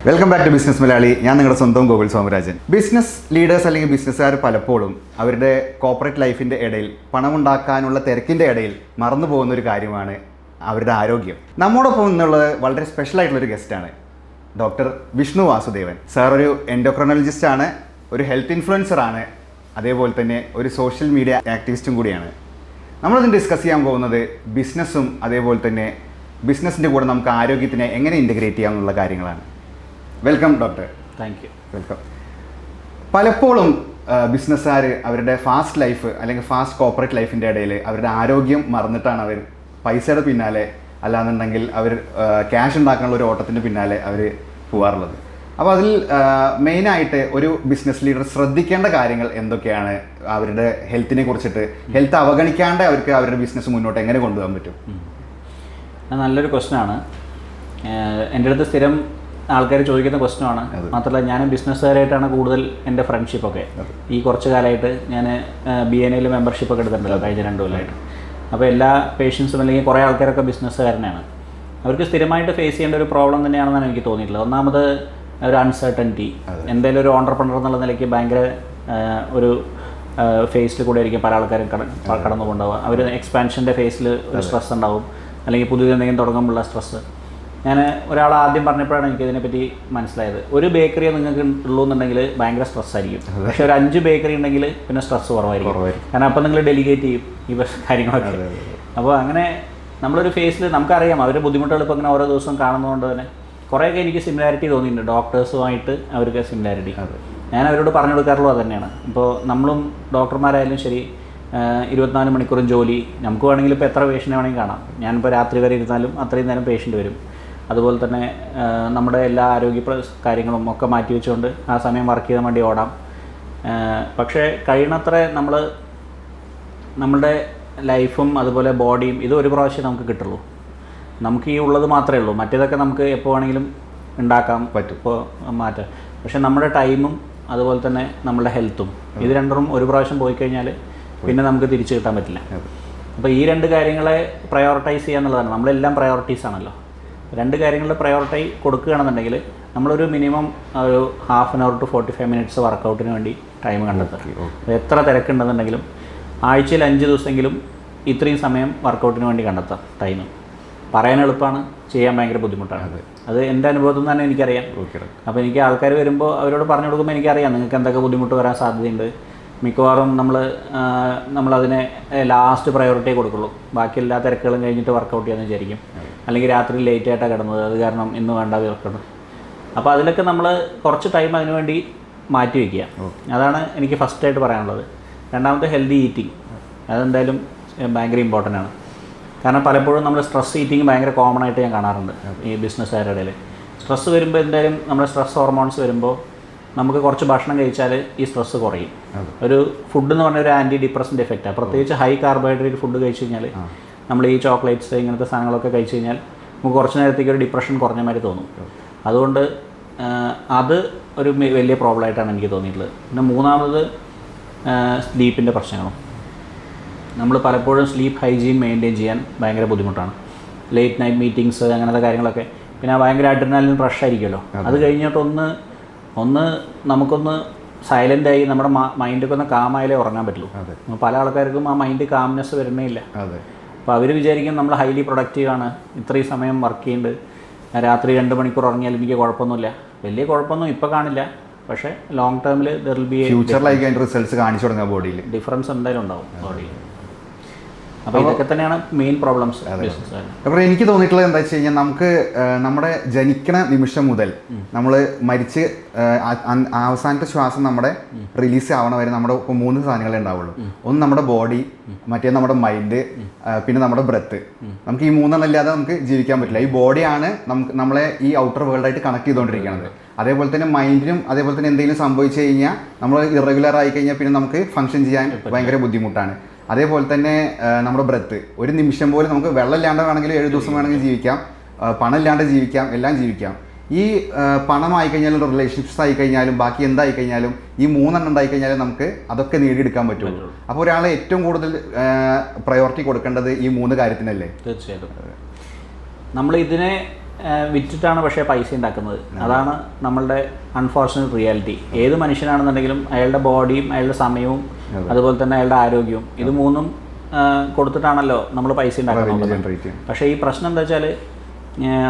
Welcome back to business Malayali. ഞാൻ നിങ്ങളുടെ സ്വന്തം ഗോകുൽ സോമരാജൻ. ബിസിനസ് ലീഡേഴ്സ് അല്ലെങ്കിൽ ബിസിനസ്സുകാർ പലപ്പോഴും അവരുടെ കോർപ്പറേറ്റ് ലൈഫിൻ്റെ ഇടയിൽ പണമുണ്ടാക്കാനുള്ള തിരക്കിൻ്റെ ഇടയിൽ മറന്നു പോകുന്ന ഒരു കാര്യമാണ് അവരുടെ ആരോഗ്യം. നമ്മോടൊപ്പം നിന്നുള്ളത് വളരെ സ്പെഷ്യൽ ആയിട്ടുള്ളൊരു ഗസ്റ്റാണ് ഡോക്ടർ വിഷ്ണു വാസുദേവൻ സാർ. ഒരു എൻഡോക്രോണോളജിസ്റ്റ് ആണ്, ഒരു ഹെൽത്ത് ഇൻഫ്ലുവൻസർ ആണ്, അതേപോലെ തന്നെ ഒരു സോഷ്യൽ മീഡിയ ആക്ടിവിസ്റ്റും കൂടിയാണ്. നമ്മളിന്ന് ഡിസ്കസ് ചെയ്യാൻ പോകുന്നത് ബിസിനസ്സും അതേപോലെ തന്നെ ബിസിനസ്സിൻ്റെ കൂടെ നമുക്ക് ആരോഗ്യത്തിനെ എങ്ങനെ ഇൻറ്റഗ്രേറ്റ് ചെയ്യാമെന്നുള്ള കാര്യങ്ങളാണ്. Welcome doctor. Thank you. Welcome. പലപ്പോഴും ബിസിനസ്സുകാർ അവരുടെ ഫാസ്റ്റ് ലൈഫ് അല്ലെങ്കിൽ ഫാസ്റ്റ് കോർപ്പറേറ്റ് ലൈഫിൻ്റെ ഇടയിൽ അവരുടെ ആരോഗ്യം മറന്നിട്ടാണ് അവർ പൈസയുടെ പിന്നാലെ അല്ലാന്നുണ്ടെങ്കിൽ അവർ ക്യാഷ് ഉണ്ടാക്കാനുള്ള ഒരു ഓട്ടത്തിൻ്റെ പിന്നാലെ അവർ പോകാറുള്ളത്. അപ്പോൾ അതിൽ മെയിനായിട്ട് ഒരു ബിസിനസ് ലീഡർ ശ്രദ്ധിക്കേണ്ട കാര്യങ്ങൾ എന്തൊക്കെയാണ്? അവരുടെ ഹെൽത്തിനെ കുറിച്ചിട്ട്, ഹെൽത്ത് അവഗണിക്കാണ്ട് അവർക്ക് അവരുടെ ബിസിനസ് മുന്നോട്ട് എങ്ങനെ കൊണ്ടുപോകാൻ പറ്റും? നല്ലൊരു ക്വസ്റ്റ്യനാണ്. എൻ്റെ അടുത്ത് സ്ഥിരം ആൾക്കാർ ചോദിക്കുന്ന ക്വസ്റ്റ്യനാണ്. മാത്രമല്ല ഞാൻ ബിസിനസ്സുകാരായിട്ടാണ് കൂടുതൽ എൻ്റെ ഫ്രണ്ട്ഷിപ്പൊക്കെ. ഈ കുറച്ച് കാലമായിട്ട് ഞാൻ BNL മെമ്പർഷിപ്പൊക്കെ എടുത്തിട്ടുണ്ടല്ലോ കഴിഞ്ഞ 2 കൊല്ലമായിട്ട്. അപ്പോൾ എല്ലാ പേഷ്യൻസും അല്ലെങ്കിൽ കുറേ ആൾക്കാരൊക്കെ ബിസിനസ്സുകാരനാണ്. അവർക്ക് സ്ഥിരമായിട്ട് ഫേസ് ചെയ്യേണ്ട ഒരു പ്രോബ്ലം തന്നെയാണെന്നാണ് എനിക്ക് തോന്നിയിട്ടുള്ളത്. ഒന്നാമത് ഒരു അൺസർട്ടനിറ്റി. എന്തായാലും ഒരു ഓണ്ടർപ്രണർ എന്നുള്ള നിലയ്ക്ക് ഭയങ്കര ഒരു ഫേസിൽ കൂടെ ആയിരിക്കും പല ആൾക്കാരും കടന്നു കൊണ്ടുപോകുക. അവർ എക്സ്പാൻഷൻ്റെ ഫേസിൽ ഒരു സ്ട്രെസ് ഉണ്ടാവും, അല്ലെങ്കിൽ പുതിയ എന്തെങ്കിലും തുടങ്ങുമ്പോഴുള്ള സ്ട്രെസ്സ്. ഞാൻ ഒരാൾ ആദ്യം പറഞ്ഞപ്പോഴാണ് എനിക്കിതിനെപ്പറ്റി മനസ്സിലായത്. ഒരു ബേക്കറി നിങ്ങൾക്ക് ഉള്ളൂ എന്നുണ്ടെങ്കിൽ ഭയങ്കര സ്ട്രെസ്സായിരിക്കും. പക്ഷേ ഒരു 5 ബേക്കറി ഉണ്ടെങ്കിൽ പിന്നെ സ്ട്രെസ്സ് കുറവായിരിക്കും. കാരണം അപ്പം നിങ്ങൾ ഡെലിഗേറ്റ് ചെയ്യും ഈ കാര്യങ്ങളൊക്കെ. അപ്പോൾ അങ്ങനെ നമ്മളൊരു ഫേസിൽ നമുക്കറിയാം അവരുടെ ബുദ്ധിമുട്ടുകൾ ഇപ്പോൾ ഇങ്ങനെ ഓരോ ദിവസവും കാണുന്നതുകൊണ്ട് തന്നെ കുറേയൊക്കെ എനിക്ക് സിമിലാരിറ്റി തോന്നിയിട്ടുണ്ട്. ഡോക്ടേഴ്സുമായിട്ട് അവർക്ക് സിമിലാരിറ്റി ഞാൻ അവരോട് പറഞ്ഞു കൊടുക്കാറുള്ളത് അത് തന്നെയാണ്. ഇപ്പോൾ നമ്മളും ഡോക്ടർമാരായാലും ശരി 24 മണിക്കൂറും ജോലി. നമുക്ക് വേണമെങ്കിൽ ഇപ്പോൾ എത്ര പേഷ്യൻ്റ് വേണമെങ്കിൽ കാണാം. ഞാനിപ്പോൾ രാത്രി വരെ ഇരുന്നാലും അത്രയും നേരം പേഷ്യൻ്റ് വരും. അതുപോലെ തന്നെ നമ്മുടെ എല്ലാ ആരോഗ്യ കാര്യങ്ങളും ഒക്കെ മാറ്റി വെച്ചുകൊണ്ട് ആ സമയം വർക്ക് ചെയ്യാൻ വേണ്ടി ഓടാം. പക്ഷേ കഴിയുന്നത്ര നമ്മളുടെ ലൈഫും അതുപോലെ ബോഡിയും ഇത് ഒരു പ്രാവശ്യം നമുക്ക് കിട്ടുള്ളൂ. നമുക്ക് ഈ ഉള്ളത് മാത്രമേ ഉള്ളൂ. മറ്റേതൊക്കെ നമുക്ക് എപ്പോൾ വേണമെങ്കിലും ഉണ്ടാക്കാൻ പറ്റും, ഇപ്പോൾ മാറ്റാം. പക്ഷേ നമ്മുടെ ടൈമും അതുപോലെ തന്നെ നമ്മളുടെ ഹെൽത്തും ഇത് രണ്ടും ഒരു പ്രാവശ്യം പോയി കഴിഞ്ഞാൽ പിന്നെ നമുക്ക് തിരിച്ചു കിട്ടാൻ പറ്റില്ല. അപ്പോൾ ഈ 2 കാര്യങ്ങളെ പ്രയോറിറ്റൈസ് ചെയ്യുക എന്നുള്ളതാണ്. നമ്മളെല്ലാം പ്രയോറിറ്റീസ് ആണല്ലോ. 2 കാര്യങ്ങളുടെ പ്രയോറിറ്റി കൊടുക്കുകയാണെന്നുണ്ടെങ്കിൽ നമ്മളൊരു മിനിമം ഒരു 1/2 hour to 45 minutes വർക്കൗട്ടിന് വേണ്ടി ടൈം കണ്ടെത്തുക. എത്ര തിരക്കുണ്ടെന്നുണ്ടെങ്കിലും ആഴ്ചയിൽ 5 ദിവസമെങ്കിലും ഇത്രയും സമയം വർക്കൗട്ടിന് വേണ്ടി കണ്ടെത്താം. ടൈം പറയാൻ എളുപ്പമാണ്, ചെയ്യാൻ ഭയങ്കര ബുദ്ധിമുട്ടാണ്. അത് എൻ്റെ അനുഭവത്തിൽ നിന്ന് തന്നെ എനിക്കറിയാം. അപ്പോൾ ആൾക്കാർ വരുമ്പോൾ അവരോട് പറഞ്ഞു കൊടുക്കുമ്പോൾ എനിക്കറിയാം നിങ്ങൾക്ക് എന്തൊക്കെ ബുദ്ധിമുട്ട് വരാൻ സാധ്യതയുണ്ട്. മിക്കവാറും നമ്മളതിനെ ലാസ്റ്റ് പ്രയോറിറ്റി കൊടുക്കുള്ളൂ. ബാക്കി എല്ലാ തിരക്കുകളും കഴിഞ്ഞിട്ട് വർക്കൗട്ട് ചെയ്യാമെന്ന് വിചാരിക്കും. അല്ലെങ്കിൽ രാത്രി ലേറ്റായിട്ടാണ് കിടന്നത്, അത് കാരണം ഇന്ന് വേണ്ട വർക്കൗട്ട്. അപ്പോൾ അതിലൊക്കെ നമ്മൾ കുറച്ച് ടൈം അതിനു വേണ്ടി മാറ്റി വയ്ക്കുക. അതാണ് എനിക്ക് ഫസ്റ്റായിട്ട് പറയാനുള്ളത്. രണ്ടാമത്തെ ഹെൽത്തി ഈറ്റിംഗ്. അതെന്തായാലും ഭയങ്കര ഇമ്പോർട്ടൻ്റ് ആണ്. കാരണം പലപ്പോഴും നമ്മൾ സ്ട്രെസ് ഈറ്റിംഗ് ഭയങ്കര കോമൺ ആയിട്ട് ഞാൻ കാണാറുണ്ട് ഈ ബിസിനസ്സുകാരുടെ ഇടയിൽ. സ്ട്രെസ്സ് വരുമ്പോൾ എന്തായാലും നമ്മുടെ സ്ട്രെസ് ഹോർമോൺസ് വരുമ്പോൾ നമുക്ക് കുറച്ച് ഭക്ഷണം കഴിച്ചാൽ ഈ സ്ട്രെസ്സ് കുറയും. ഒരു ഫുഡ് എന്ന് പറഞ്ഞാൽ ഒരു ആൻറ്റി ഡിപ്രസൻ്റ് എഫക്റ്റാണ്. പ്രത്യേകിച്ച് ഹൈ കാർബോഹൈഡ്രേറ്റ് ഫുഡ് കഴിച്ച് കഴിഞ്ഞാൽ, നമ്മൾ ഈ ചോക്ലേറ്റ്സ് ഇങ്ങനത്തെ സാധനങ്ങളൊക്കെ കഴിച്ച് കഴിഞ്ഞാൽ നമുക്ക് കുറച്ച് നേരത്തേക്ക് ഒരു ഡിപ്രഷൻ കുറഞ്ഞ മാതിരി തോന്നും. അതുകൊണ്ട് അത് ഒരു വലിയ പ്രോബ്ലമായിട്ടാണ് എനിക്ക് തോന്നിയിട്ടുള്ളത്. പിന്നെ മൂന്നാമത് സ്ലീപ്പിൻ്റെ പ്രശ്നങ്ങളും. നമ്മൾ പലപ്പോഴും സ്ലീപ്പ് ഹൈജീൻ മെയിൻറ്റെയിൻ ചെയ്യാൻ ഭയങ്കര ബുദ്ധിമുട്ടാണ്. ലേറ്റ് നൈറ്റ് മീറ്റിങ്സ് അങ്ങനത്തെ കാര്യങ്ങളൊക്കെ. പിന്നെ ഭയങ്കര അഡ്രിനാലിൻ റഷ് ആയിരിക്കുമല്ലോ. അത് കഴിഞ്ഞിട്ടൊന്ന് നമുക്കൊന്ന് സൈലൻ്റായി നമ്മുടെ മൈൻഡൊക്കെ ഒന്ന് കാമായാലേ ഉറങ്ങാൻ പറ്റുള്ളൂ. പല ആൾക്കാർക്കും ആ മൈൻഡ് കാംനെസ് വരുന്നേ ഇല്ല. അപ്പോൾ അവർ വിചാരിക്കും നമ്മൾ ഹൈലി പ്രൊഡക്റ്റീവാണ്, ഇത്രയും സമയം വർക്ക് ചെയ്യുന്നുണ്ട്, രാത്രി 2 മണിക്കൂർ ഉറങ്ങിയാൽ എനിക്ക് കുഴപ്പമൊന്നുമില്ല. വലിയ കുഴപ്പമൊന്നും ഇപ്പോൾ കാണില്ല, പക്ഷേ ലോങ് ടേമിൽ ദർ വിൽ ബി ഫ്യൂച്ചറിലേക്ക് അതിൻ്റെ റിസൾട്ട്സ് കാണിച്ചു തുടങ്ങുക. ബോഡിയിൽ ഡിഫറൻസ് എന്തായാലും ഉണ്ടാവും ബോഡിയിൽ. അപ്പോൾ ഇതൊക്കെ തന്നെയാണ് മെയിൻ പ്രോബ്ലംസ്. അപ്പോൾ എനിക്ക് തോന്നിയിട്ടുള്ളത് എന്താ വെച്ച് കഴിഞ്ഞാൽ നമുക്ക് നമ്മുടെ ജനിക്കണ നിമിഷം മുതൽ നമ്മൾ മരിച്ച് അവസാനത്തെ ശ്വാസം നമ്മുടെ റിലീസ് ആവണ വരെ നമ്മുടെ 3 സാധനങ്ങളേ ഉണ്ടാവുള്ളൂ. ഒന്ന് നമ്മുടെ ബോഡി, മറ്റേ നമ്മുടെ മൈൻഡ്, പിന്നെ നമ്മുടെ ബ്രെത്ത്. നമുക്ക് ഈ 3 ഇല്ലാതെ നമുക്ക് ജീവിക്കാൻ പറ്റില്ല. ഈ ബോഡിയാണ് നമ്മളെ ഈ ഔട്ടർ വേൾഡായിട്ട് കണക്ട് ചെയ്തുകൊണ്ടിരിക്കുന്നത്. അതേപോലെ തന്നെ മൈൻഡിനും അതേപോലെ തന്നെ എന്തെങ്കിലും സംഭവിച്ചു കഴിഞ്ഞാൽ നമ്മൾ ഇറഗുലർ ആയി കഴിഞ്ഞാൽ പിന്നെ നമുക്ക് ഫങ്ഷൻ ചെയ്യാൻ ഭയങ്കര ബുദ്ധിമുട്ടാണ്. അതേപോലെ തന്നെ നമ്മുടെ ബ്രെത്ത്. ഒരു നിമിഷം പോലും നമുക്ക് വെള്ളം ഇല്ലാണ്ട് വേണമെങ്കിൽ 7 ദിവസം വേണമെങ്കിൽ ജീവിക്കാം, പണം ഇല്ലാണ്ട് ജീവിക്കാം, എല്ലാം ജീവിക്കാം. ഈ പണമായി കഴിഞ്ഞാലും റിലേഷൻഷിപ്സ് ആയി കഴിഞ്ഞാലും ബാക്കി എന്തായി കഴിഞ്ഞാലും ഈ 3 ഉണ്ടായി കഴിഞ്ഞാലും നമുക്ക് അതൊക്കെ നേടിയെടുക്കാൻ പറ്റുള്ളൂ. അപ്പോൾ ഒരാളെ ഏറ്റവും കൂടുതൽ പ്രയോറിറ്റി കൊടുക്കേണ്ടത് ഈ 3 കാര്യത്തിനല്ലേ? തീർച്ചയായിട്ടും. നമ്മൾ ഇതിനെ വിറ്റിട്ടാണ് പക്ഷേ പൈസ ഉണ്ടാക്കുന്നത്. അതാണ് നമ്മളുടെ അൺഫോർച്ചുനേറ്റ് റിയാലിറ്റി. ഏത് മനുഷ്യനാണെന്നുണ്ടെങ്കിലും അയാളുടെ ബോഡിയും അയാളുടെ സമയവും അതുപോലെ തന്നെ അയാളുടെ ആരോഗ്യവും ഇത് മൂന്നും കൊടുത്തിട്ടാണല്ലോ നമ്മൾ പൈസ ഉണ്ടാക്കുന്നത്. പക്ഷേ ഈ പ്രശ്നം എന്താ വെച്ചാൽ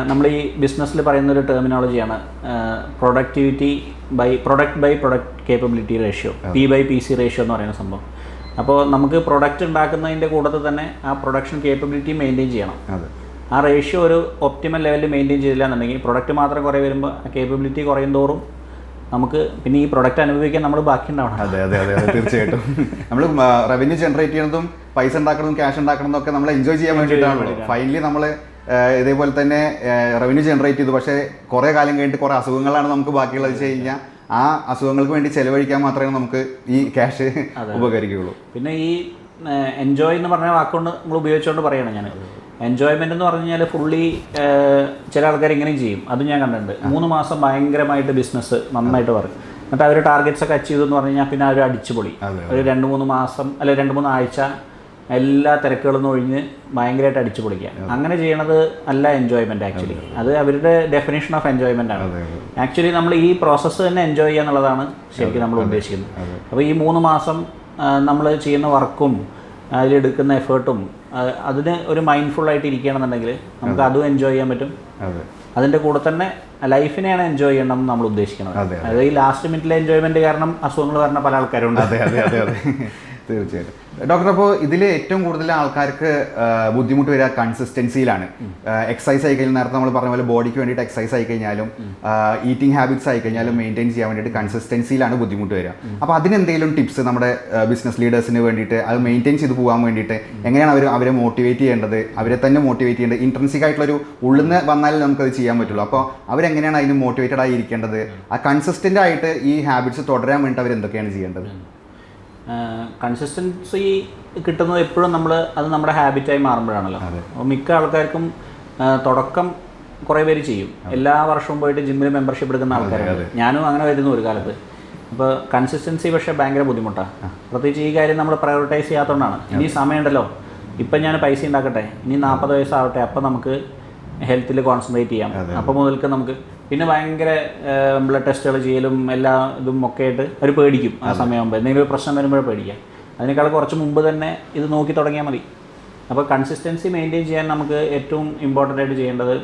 നമ്മൾ ഈ ബിസിനസ്സിൽ പറയുന്നൊരു ടെർമിനോളജിയാണ് product by product capability ratio, P/PC ratio എന്ന് പറയുന്ന സംഭവം. അപ്പോൾ നമുക്ക് പ്രൊഡക്റ്റ് ഉണ്ടാക്കുന്നതിൻ്റെ കൂട്ടത്തിൽ തന്നെ ആ പ്രൊഡക്ഷൻ കേപ്പബിലിറ്റി മെയിൻറ്റെയിൻ ചെയ്യണം. ആ റേഷ്യോ ഒരു ഒപ്റ്റിമൽ ലെവലിൽ മെയിൻറ്റെയിൻ ചെയ്തില്ല എന്നുണ്ടെങ്കിൽ പ്രൊഡക്റ്റ് മാത്രം കുറേ വരുമ്പോൾ ആ കേപ്പബിലിറ്റി കുറയും തോറും നമുക്ക് പിന്നെ ഈ പ്രൊഡക്റ്റ് അനുഭവിക്കാൻ നമ്മൾ ബാക്കി ഉണ്ടാവണം. അതെ അതെ അതെ അതെ തീർച്ചയായിട്ടും. നമ്മൾ റവന്യൂ ജനറേറ്റ് ചെയ്യുന്നതും പൈസ ഉണ്ടാക്കുന്നതും ക്യാഷ് ഉണ്ടാക്കുന്നതും ഒക്കെ നമ്മൾ എൻജോയ് ചെയ്യാൻ വേണ്ടിയിട്ടാണല്ലോ. ഫൈനലി നമ്മൾ ഇതേപോലെ തന്നെ റവന്യൂ ജനറേറ്റ് ചെയ്തു, പക്ഷേ കുറേ കാലം കഴിഞ്ഞിട്ട് കുറേ അസുഖങ്ങളാണ് നമുക്ക് ബാക്കിയുള്ളത് വെച്ച് കഴിഞ്ഞാൽ ആ അസുഖങ്ങൾക്ക് വേണ്ടി ചെലവഴിക്കാൻ മാത്രമേ നമുക്ക് ഈ ക്യാഷ് ഉപകരിക്കുകയുള്ളൂ. പിന്നെ ഈ എൻജോയ് എന്ന് പറഞ്ഞ വാക്കുകൊണ്ട് നമ്മൾ ഉപയോഗിച്ചുകൊണ്ട് പറയുകയാണ് ഞാൻ. എൻജോയ്മെൻ്റ് എന്ന് പറഞ്ഞു കഴിഞ്ഞാൽ ഫുള്ളി ചില ആൾക്കാർ ഇങ്ങനെയും ചെയ്യും, അത് ഞാൻ കണ്ടിട്ടുണ്ട്. 3 മാസം ഭയങ്കരമായിട്ട് ബിസിനസ് നന്നായിട്ട് പറയും, എന്നിട്ട് അവർ ടാർഗറ്റ്സ് ഒക്കെ അച്ചീവ് ചെയ്തെന്ന് പറഞ്ഞു കഴിഞ്ഞാൽ പിന്നെ അവർ അടിച്ചുപൊളി ഒരു 2-3 മാസം അല്ലെ 2-3 ആഴ്ച എല്ലാ തിരക്കുകളും ഒഴിഞ്ഞ് ഭയങ്കരമായിട്ട് അടിച്ചു പൊളിക്കുക. അങ്ങനെ ചെയ്യണത് അല്ല എൻജോയ്മെൻറ്റ്. ആക്ച്വലി അത് അവരുടെ ഡെഫിനേഷൻ ഓഫ് എൻജോയ്മെൻ്റ് ആണ്. ആക്ച്വലി നമ്മൾ ഈ പ്രോസസ്സ് തന്നെ എൻജോയ് ചെയ്യുക എന്നുള്ളതാണ് ശരിക്കും നമ്മൾ ഉദ്ദേശിക്കുന്നത്. അപ്പോൾ ഈ 3 മാസം നമ്മൾ ചെയ്യുന്ന വർക്കും അതിലെടുക്കുന്ന എഫേർട്ടും അതിന് ഒരു മൈൻഡ്ഫുള്ളായിട്ട് ഇരിക്കുകയാണെന്നുണ്ടെങ്കിൽ നമുക്ക് അതും എൻജോയ് ചെയ്യാൻ പറ്റും. അതിൻ്റെ കൂടെ തന്നെ ലൈഫിനെയാണ് എൻജോയ് ചെയ്യണം എന്ന് നമ്മൾ ഉദ്ദേശിക്കുന്നത്. അതായത് ഈ ലാസ്റ്റ് മിനിറ്റിലെ എൻജോയ്മെൻറ്റ് കാരണം അസുഖങ്ങൾ വരുന്ന പല ആൾക്കാരുണ്ട്. അതെ അതെ അതെ അതെ തീർച്ചയായിട്ടും. ഡോക്ടർ, അപ്പോൾ ഇതിൽ ഏറ്റവും കൂടുതൽ ആൾക്കാർക്ക് ബുദ്ധിമുട്ട് വരിക കൺസിസ്റ്റൻസിയിലാണ്. എക്സസൈസ് ആയി കഴിഞ്ഞാൽ നേരത്തെ നമ്മൾ പറഞ്ഞ പോലെ ബോഡിക്ക് വേണ്ടിയിട്ട് എക്സസൈസ് ആയി കഴിഞ്ഞാലും ഈറ്റിംഗ് ഹാബിറ്റ്സ് ആയി കഴിഞ്ഞാലും മെയിൻറ്റെയിൻ ചെയ്യാൻ വേണ്ടിയിട്ട് കൺസിസ്റ്റൻസിയിലാണ് ബുദ്ധിമുട്ട് വരിക. അപ്പോൾ അതിനെന്തെങ്കിലും ടിപ്സ് നമ്മുടെ ബിസിനസ് ലീഡേഴ്സിന് വേണ്ടിയിട്ട് അത് മെയിൻറ്റെയിൻ ചെയ്ത് പോകാൻ വേണ്ടിയിട്ട് എങ്ങനെയാണ് അവരെ മോട്ടിവേറ്റ് ചെയ്യേണ്ടത്, അവരെ തന്നെ മോട്ടിവേറ്റ് ചെയ്യേണ്ടത്? ഇൻട്രൻസിക് ആയിട്ടുള്ളൊരു ഉള്ളിൽ നിന്ന് വന്നാലേ നമുക്കത് ചെയ്യാൻ പറ്റുള്ളൂ. അപ്പോൾ അവരെങ്ങനെയാണ് അതിന് മോട്ടിവേറ്റഡ് ആയി ഇരിക്കേണ്ടത്? ആ കൺസിസ്റ്റൻ്റ് ആയിട്ട് ഈ ഹാബിറ്റ്സ് തുടരാൻ വേണ്ടിയിട്ട് അവരെന്തൊക്കെയാണ് ചെയ്യേണ്ടത്? കൺസിസ്റ്റൻസി കിട്ടുന്നത് എപ്പോഴും അത് നമ്മുടെ ഹാബിറ്റായി മാറുമ്പോഴാണല്ലോ. അപ്പോൾ മിക്ക ആൾക്കാർക്കും തുടക്കം കുറേ പേര് ചെയ്യും, എല്ലാ വർഷവും പോയിട്ട് ജിമ്മിൽ മെമ്പർഷിപ്പ് എടുക്കുന്ന ആൾക്കാരുണ്ട്. ഞാനും അങ്ങനെ വരുന്നു ഒരു കാലത്ത്. അപ്പോൾ കൺസിസ്റ്റൻസി പക്ഷേ ഭയങ്കര ബുദ്ധിമുട്ടാണ്. പ്രത്യേകിച്ച് ഈ കാര്യം നമ്മൾ പ്രയോറിറ്റൈസ് ചെയ്യാത്തതുകൊണ്ടാണ്. ഇനി സമയമുണ്ടല്ലോ, ഇപ്പം ഞാൻ പൈസ ഉണ്ടാക്കട്ടെ, ഇനി 40 വയസ്സാവട്ടെ, അപ്പം നമുക്ക് ഹെൽത്തിൽ കോൺസെൻട്രേറ്റ് ചെയ്യാം. അപ്പോൾ മുതൽക്ക് നമുക്ക് പിന്നെ ഭയങ്കര ബ്ലഡ് ടെസ്റ്റുകൾ ചെയ്യലും എല്ലാ ഇതും ഒക്കെ ആയിട്ട് അവർ പേടിക്കും. ആ സമയമാകുമ്പോൾ എന്തെങ്കിലും ഒരു പ്രശ്നം വരുമ്പോഴേ പേടിക്കാം. അതിനേക്കാൾ കുറച്ച് മുമ്പ് തന്നെ ഇത് നോക്കി തുടങ്ങിയാൽ മതി. അപ്പോൾ കൺസിസ്റ്റൻസി മെയിൻറ്റെയിൻ ചെയ്യാൻ നമുക്ക് ഏറ്റവും ഇമ്പോർട്ടൻ്റ് ആയിട്ട് ചെയ്യേണ്ടത്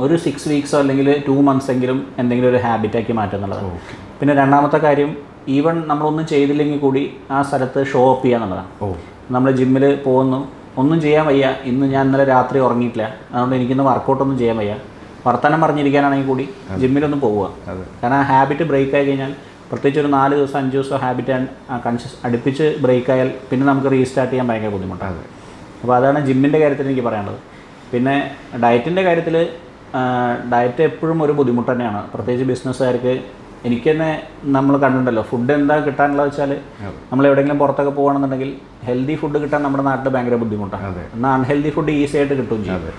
ഒരു 6 വീക്സോ അല്ലെങ്കിൽ 2 മന്ത്സ് എങ്കിലും എന്തെങ്കിലും ഒരു ഹാബിറ്റാക്കി മാറ്റുക എന്നുള്ളതാണ്. പിന്നെ രണ്ടാമത്തെ കാര്യം, ഈവൻ നമ്മളൊന്നും ചെയ്തില്ലെങ്കിൽ കൂടി ആ സ്ഥലത്ത് ഷോ അപ്പ് ചെയ്യുക എന്നുള്ളതാണ്. നമ്മൾ ജിമ്മിൽ പോകുന്നു, ഒന്നും ചെയ്യാൻ വയ്യ, ഇന്ന് ഞാൻ ഇന്നലെ രാത്രി ഉറങ്ങിയിട്ടില്ല, അതുകൊണ്ട് എനിക്കിന്ന് വർക്കൗട്ടൊന്നും ചെയ്യാൻ വയ്യ, വർത്തമാനം പറഞ്ഞിരിക്കാനാണെങ്കിൽ കൂടി ജിമ്മിലൊന്നും പോവുക. കാരണം ആ ഹാബിറ്റ് ബ്രേക്ക് ആയി കഴിഞ്ഞാൽ, പ്രത്യേകിച്ച് ഒരു 4 ദിവസം 5 ദിവസം ഹാബിറ്റ് അടുപ്പിച്ച് ബ്രേക്ക് ആയാൽ പിന്നെ നമുക്ക് റീസ്റ്റാർട്ട് ചെയ്യാൻ ഭയങ്കര ബുദ്ധിമുട്ടാണ്. അപ്പോൾ അതാണ് ജിമ്മിൻ്റെ കാര്യത്തിൽ എനിക്ക് പറയാനുള്ളത്. പിന്നെ ഡയറ്റിൻ്റെ കാര്യത്തിൽ ഡയറ്റ് എപ്പോഴും ഒരു ബുദ്ധിമുട്ട് തന്നെയാണ്, പ്രത്യേകിച്ച് ബിസിനസ്സുകാർക്ക്. എനിക്ക് തന്നെ നമ്മൾ കണ്ടിട്ടുണ്ടല്ലോ, ഫുഡ് എന്താ കിട്ടാനുള്ളത് വെച്ചാൽ നമ്മൾ എവിടെയെങ്കിലും പുറത്തൊക്കെ പോകുകയാണെന്നുണ്ടെങ്കിൽ ഹെൽത്തി ഫുഡ് കിട്ടാൻ നമ്മുടെ നാട്ടിൽ ഭയങ്കര ബുദ്ധിമുട്ടാണ്. എന്നാൽ അൺഹെൽത്തി ഫുഡ് ഈസി ആയിട്ട് കിട്ടുകയും ചെയ്യും.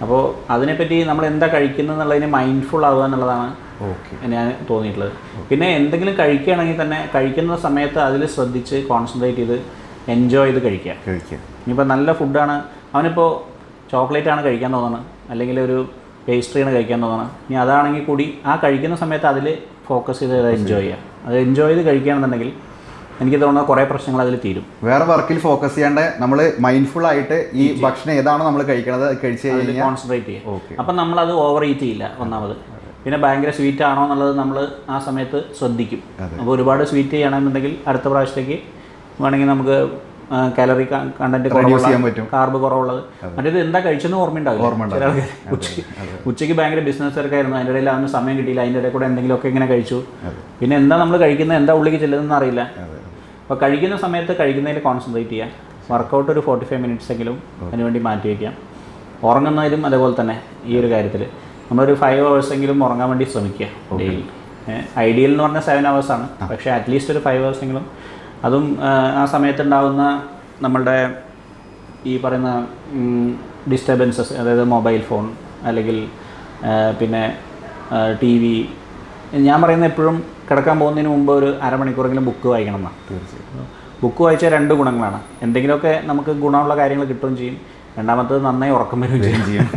അപ്പോൾ അതിനെപ്പറ്റി നമ്മൾ എന്താ കഴിക്കുന്നത് എന്നുള്ളതിന് മൈൻഡ്ഫുൾ ആവുക എന്നുള്ളതാണ് ഞാൻ തോന്നിയിട്ടുള്ളത്. പിന്നെ എന്തെങ്കിലും കഴിക്കുകയാണെങ്കിൽ തന്നെ കഴിക്കുന്ന സമയത്ത് അതിൽ ശ്രദ്ധിച്ച് കോൺസെൻട്രേറ്റ് ചെയ്ത് എൻജോയ് ചെയ്ത് കഴിക്കുക. ഇനിയിപ്പോൾ നല്ല ഫുഡാണ്, അവനിപ്പോൾ ചോക്ലേറ്റ് ആണ് കഴിക്കാൻ തോന്നുന്നത്, അല്ലെങ്കിൽ ഒരു പേസ്ട്രിയാണ് കഴിക്കാൻ തോന്നുന്നത്, ഇനി അതാണെങ്കിൽ കൂടി ആ കഴിക്കുന്ന സമയത്ത് അതിൽ ഫോക്കസ് ചെയ്ത് എൻജോയ് ചെയ്യുക. അത് എൻജോയ് ചെയ്ത് കഴിക്കുകയാണെന്നുണ്ടെങ്കിൽ എനിക്ക് തോന്നുന്ന കുറേ പ്രശ്നങ്ങൾ അതിൽ തീരും. വേറെ വർക്കിൽ ഫോക്കസ് ചെയ്യാണ്ട് നമ്മൾ മൈൻഡ്ഫുൾ ആയിട്ട് ഈ ഭക്ഷണം ഏതാണോ നമ്മൾ കഴിക്കണത് കഴിച്ച് കഴിഞ്ഞാൽ കോൺസെൻട്രേറ്റ് ചെയ്യുക. അപ്പം നമ്മളത് ഓവർ ഈറ്റ് ചെയ്യില്ല ഒന്നാമത്. പിന്നെ ഭയങ്കര സ്വീറ്റ് ആണോ എന്നുള്ളത് നമ്മൾ ആ സമയത്ത് ശ്രദ്ധിക്കും. അപ്പോൾ ഒരുപാട് സ്വീറ്റ് ചെയ്യണമെന്നുണ്ടെങ്കിൽ അടുത്ത പ്രാവശ്യത്തേക്ക് വേണമെങ്കിൽ നമുക്ക് കാലറി കണ്ടന്റ് കുറവുള്ള, കാർബ് കുറവുള്ളത്, മറ്റേത് എന്താ കഴിച്ചെന്ന് ഓർമ്മയുണ്ടാവില്ല. ഉച്ചയ്ക്ക് ഭയങ്കര ബിസിനസ് തിരക്കായിരുന്നു, അതിൻ്റെ ഇടയിൽ അവന് സമയം കിട്ടിയില്ല, അതിൻ്റെ ഇടയിൽ കൂടെ എന്തെങ്കിലുമൊക്കെ ഇങ്ങനെ കഴിച്ചു. പിന്നെ എന്താ നമ്മൾ കഴിക്കുന്നത്, എന്താ ഉള്ളിലേക്ക് ചെല്ലുന്നതെന്ന് അറിയില്ല. അപ്പോൾ കഴിക്കുന്ന സമയത്ത് കഴിക്കുന്നതിൽ കോൺസെൻട്രേറ്റ് ചെയ്യുക. വർക്കൗട്ട് ഒരു 45 മിനിറ്റ്സ് എങ്കിലും അതിനുവേണ്ടി മാറ്റി വയ്ക്കാം. ഉറങ്ങുന്നതിലും അതേപോലെ തന്നെ ഈ ഒരു കാര്യത്തിൽ നമ്മളൊരു 5 hours എങ്കിലും ഉറങ്ങാൻ വേണ്ടി ശ്രമിക്കുക ഡെയിലി. ഐഡിയൽ എന്ന് പറഞ്ഞാൽ 7 hours ആണ്, പക്ഷേ അറ്റ്ലീസ്റ്റ് ഒരു 5 hours എങ്കിലും. അതും ആ സമയത്തുണ്ടാകുന്ന നമ്മളുടെ ഈ പറയുന്ന ഡിസ്റ്റർബൻസസ്, അതായത് മൊബൈൽ ഫോൺ അല്ലെങ്കിൽ പിന്നെ TV. ഞാൻ പറയുന്നത് എപ്പോഴും കിടക്കാൻ പോകുന്നതിന് മുമ്പ് ഒരു അരമണിക്കൂറെങ്കിലും ബുക്ക് വായിക്കണം എന്നാണ്. തീർച്ചയായും ബുക്ക് വായിച്ചാൽ 2 ഗുണങ്ങളാണ്. എന്തെങ്കിലുമൊക്കെ നമുക്ക് ഗുണമുള്ള കാര്യങ്ങൾ കിട്ടുകയും ചെയ്യും, രണ്ടാമത്തത് നന്നായി ഉറക്കം വരികയും ചെയ്യും.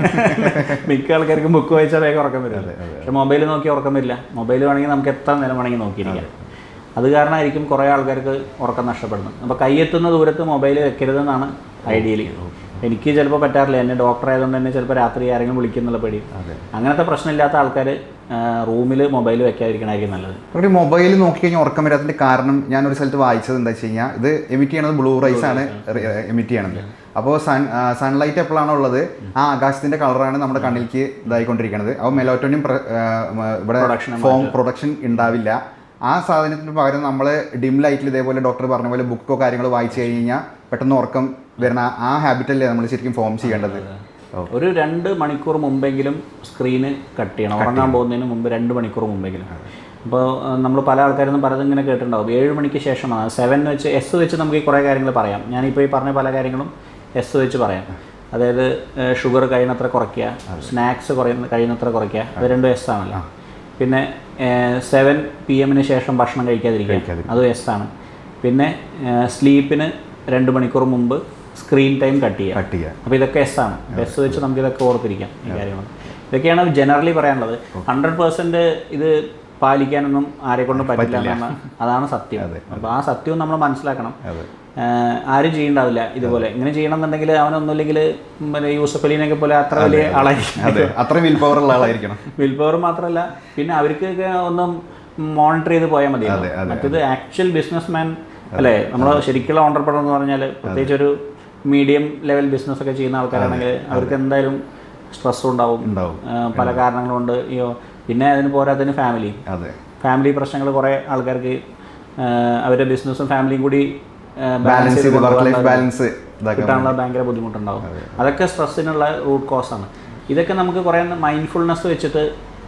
മിക്ക ആൾക്കാർക്കും ബുക്ക് വായിച്ചാൽ വേഗം ഉറക്കം വരില്ല. പക്ഷെ മൊബൈൽ നോക്കി ഉറക്കം വരില്ല. മൊബൈൽ വേണമെങ്കിൽ നമുക്ക് എത്ര നേരം വേണമെങ്കിൽ നോക്കിയിരിക്കാം. അത് കാരണമായിരിക്കും കുറേ ആൾക്കാർക്ക് ഉറക്കം നഷ്ടപ്പെടുന്നത്. അപ്പോൾ കൈയെത്തുന്ന ദൂരത്ത് മൊബൈൽ വെക്കരുതെന്നാണ് ഐഡിയലി. എനിക്ക് ചിലപ്പോൾ പറ്റാറില്ല. എന്നെ ഡോക്ടർ ആയതുകൊണ്ട് തന്നെ ചിലപ്പോൾ രാത്രി ആരെങ്കിലും വിളിക്കുന്നുള്ള പേടി. അങ്ങനത്തെ പ്രശ്നമില്ലാത്ത ആൾക്കാർ റൂമിൽ മൊബൈൽ വെക്കാതിരിക്കണമായിരിക്കും നല്ലത്. ഒരു മൊബൈൽ നോക്കി കഴിഞ്ഞാൽ ഉറക്കം വരാത്തതിൻ്റെ കാരണം ഞാനൊരു സ്ഥലത്ത് വായിച്ചത് എന്താ വെച്ച് കഴിഞ്ഞാൽ ഇത് എമിറ്റ് ചെയ്യണത് ബ്ലൂ റൈസ് ആണ് എമിറ്റ് ചെയ്യണത്. അപ്പോൾ സൺലൈറ്റ് എപ്പോഴാണോ ഉള്ളത് ആ ആകാശത്തിൻ്റെ കളറാണ് നമ്മുടെ കണ്ണിലേക്ക് ഇതായിക്കൊണ്ടിരിക്കുന്നത്. അപ്പോൾ മെലാറ്റോണിൻ ഇവിടെ പ്രൊഡക്ഷൻ ഉണ്ടാവില്ല. ആ സാധനത്തിന് പകരം നമ്മൾ ഡിം ലൈറ്റിൽ ഇതേപോലെ ഡോക്ടർ പറഞ്ഞ പോലെ ബുക്കോ കാര്യങ്ങളോ വായിച്ചു കഴിഞ്ഞാൽ പെട്ടെന്ന് ഉറക്കം വരുന്ന ആ ഹാബിറ്റല്ലേ നമ്മൾ ശരിക്കും ഫോം ചെയ്യേണ്ടത്. ഒരു 2 മണിക്കൂർ മുമ്പെങ്കിലും സ്ക്രീന് കട്ട് ചെയ്യണം. ഉറങ്ങാൻ പോകുന്നതിന് മുമ്പ് 2 മണിക്കൂർ മുമ്പെങ്കിലും. അപ്പോൾ നമ്മൾ പല ആൾക്കാരൊന്നും പലതും ഇങ്ങനെ കേട്ടിട്ടുണ്ടാവും. 7 മണിക്ക് ശേഷമാണ് 7 വെച്ച് എസ് വെച്ച് നമുക്ക് ഈ കുറേ കാര്യങ്ങൾ പറയാം. ഞാനിപ്പോൾ ഈ പറഞ്ഞ പല കാര്യങ്ങളും എസ് വെച്ച് പറയാം. അതായത് ഷുഗർ കഴിയുന്നത്ര കുറയ്ക്കുക, സ്നാക്സ് കഴിയുന്നത്ര കുറയ്ക്കുക, അത് രണ്ടും എസ് ആണല്ലോ. പിന്നെ 7 PM ശേഷം ഭക്ഷണം കഴിക്കാതിരിക്കുക, അതും എസ് ആണ്. പിന്നെ സ്ലീപ്പിന് 2 മണിക്കൂർ മുമ്പ് സ്ക്രീൻ ടൈം കട്ട് ചെയ്യുക. അപ്പോൾ ഇതൊക്കെ എസ് ആണ്. എസ് വെച്ച് നമുക്ക് ഇതൊക്കെ ഓർത്തിരിക്കാം ഈ കാര്യങ്ങൾ. ഇതൊക്കെയാണ് ജനറലി പറയാനുള്ളത്. 100% ഇത് പാലിക്കാനൊന്നും ആരെക്കൊണ്ടും പറ്റില്ല എന്നാണ്, അതാണ് സത്യം. അപ്പോൾ ആ സത്യവും നമ്മൾ മനസ്സിലാക്കണം. ആരും ചെയ്യണ്ടാവില്ല ഇതുപോലെ. ഇങ്ങനെ ചെയ്യണം എന്നുണ്ടെങ്കിൽ അവനൊന്നുമില്ലെങ്കിൽ യൂസഫ് അലീനൊക്കെ പോലെ അത്ര വലിയ ആളായിരിക്കും, അത്ര വിൽ പവർ ഉള്ള ആളായിരിക്കണം. വിൽ പവർ മാത്രമല്ല, പിന്നെ അവർക്കൊക്കെ ഒന്നും മോണിറ്റർ ചെയ്ത് പോയാൽ മതി. മറ്റേത് ആക്ച്വൽ ബിസിനസ്മാൻ അല്ലേ, നമ്മൾ ശരിക്കുള്ള ഓണ്ടർപ്രണർ എന്ന് പറഞ്ഞാൽ പ്രത്യേകിച്ച് ഒരു മീഡിയം ലെവൽ ബിസിനസ് ഒക്കെ ചെയ്യുന്ന ആൾക്കാരാണെങ്കിൽ അവർക്ക് എന്തായാലും സ്ട്രെസ്സും ഉണ്ടാവും പല കാരണങ്ങളുണ്ട്. പിന്നെ അതിന് പോരാത്തതിന് ഫാമിലി പ്രശ്നങ്ങൾ കുറേ ആൾക്കാർക്ക് അവരുടെ ബിസിനസ്സും ഫാമിലിയും കൂടി ബാലൻസ് കിട്ടാനുള്ള ഭയങ്കര ബുദ്ധിമുട്ടുണ്ടാവും. അതൊക്കെ സ്ട്രെസ്സിനുള്ള റൂട്ട് കോസാണ്. ഇതൊക്കെ നമുക്ക് കുറേ മൈൻഡ്ഫുൾനെസ് വെച്ചിട്ട്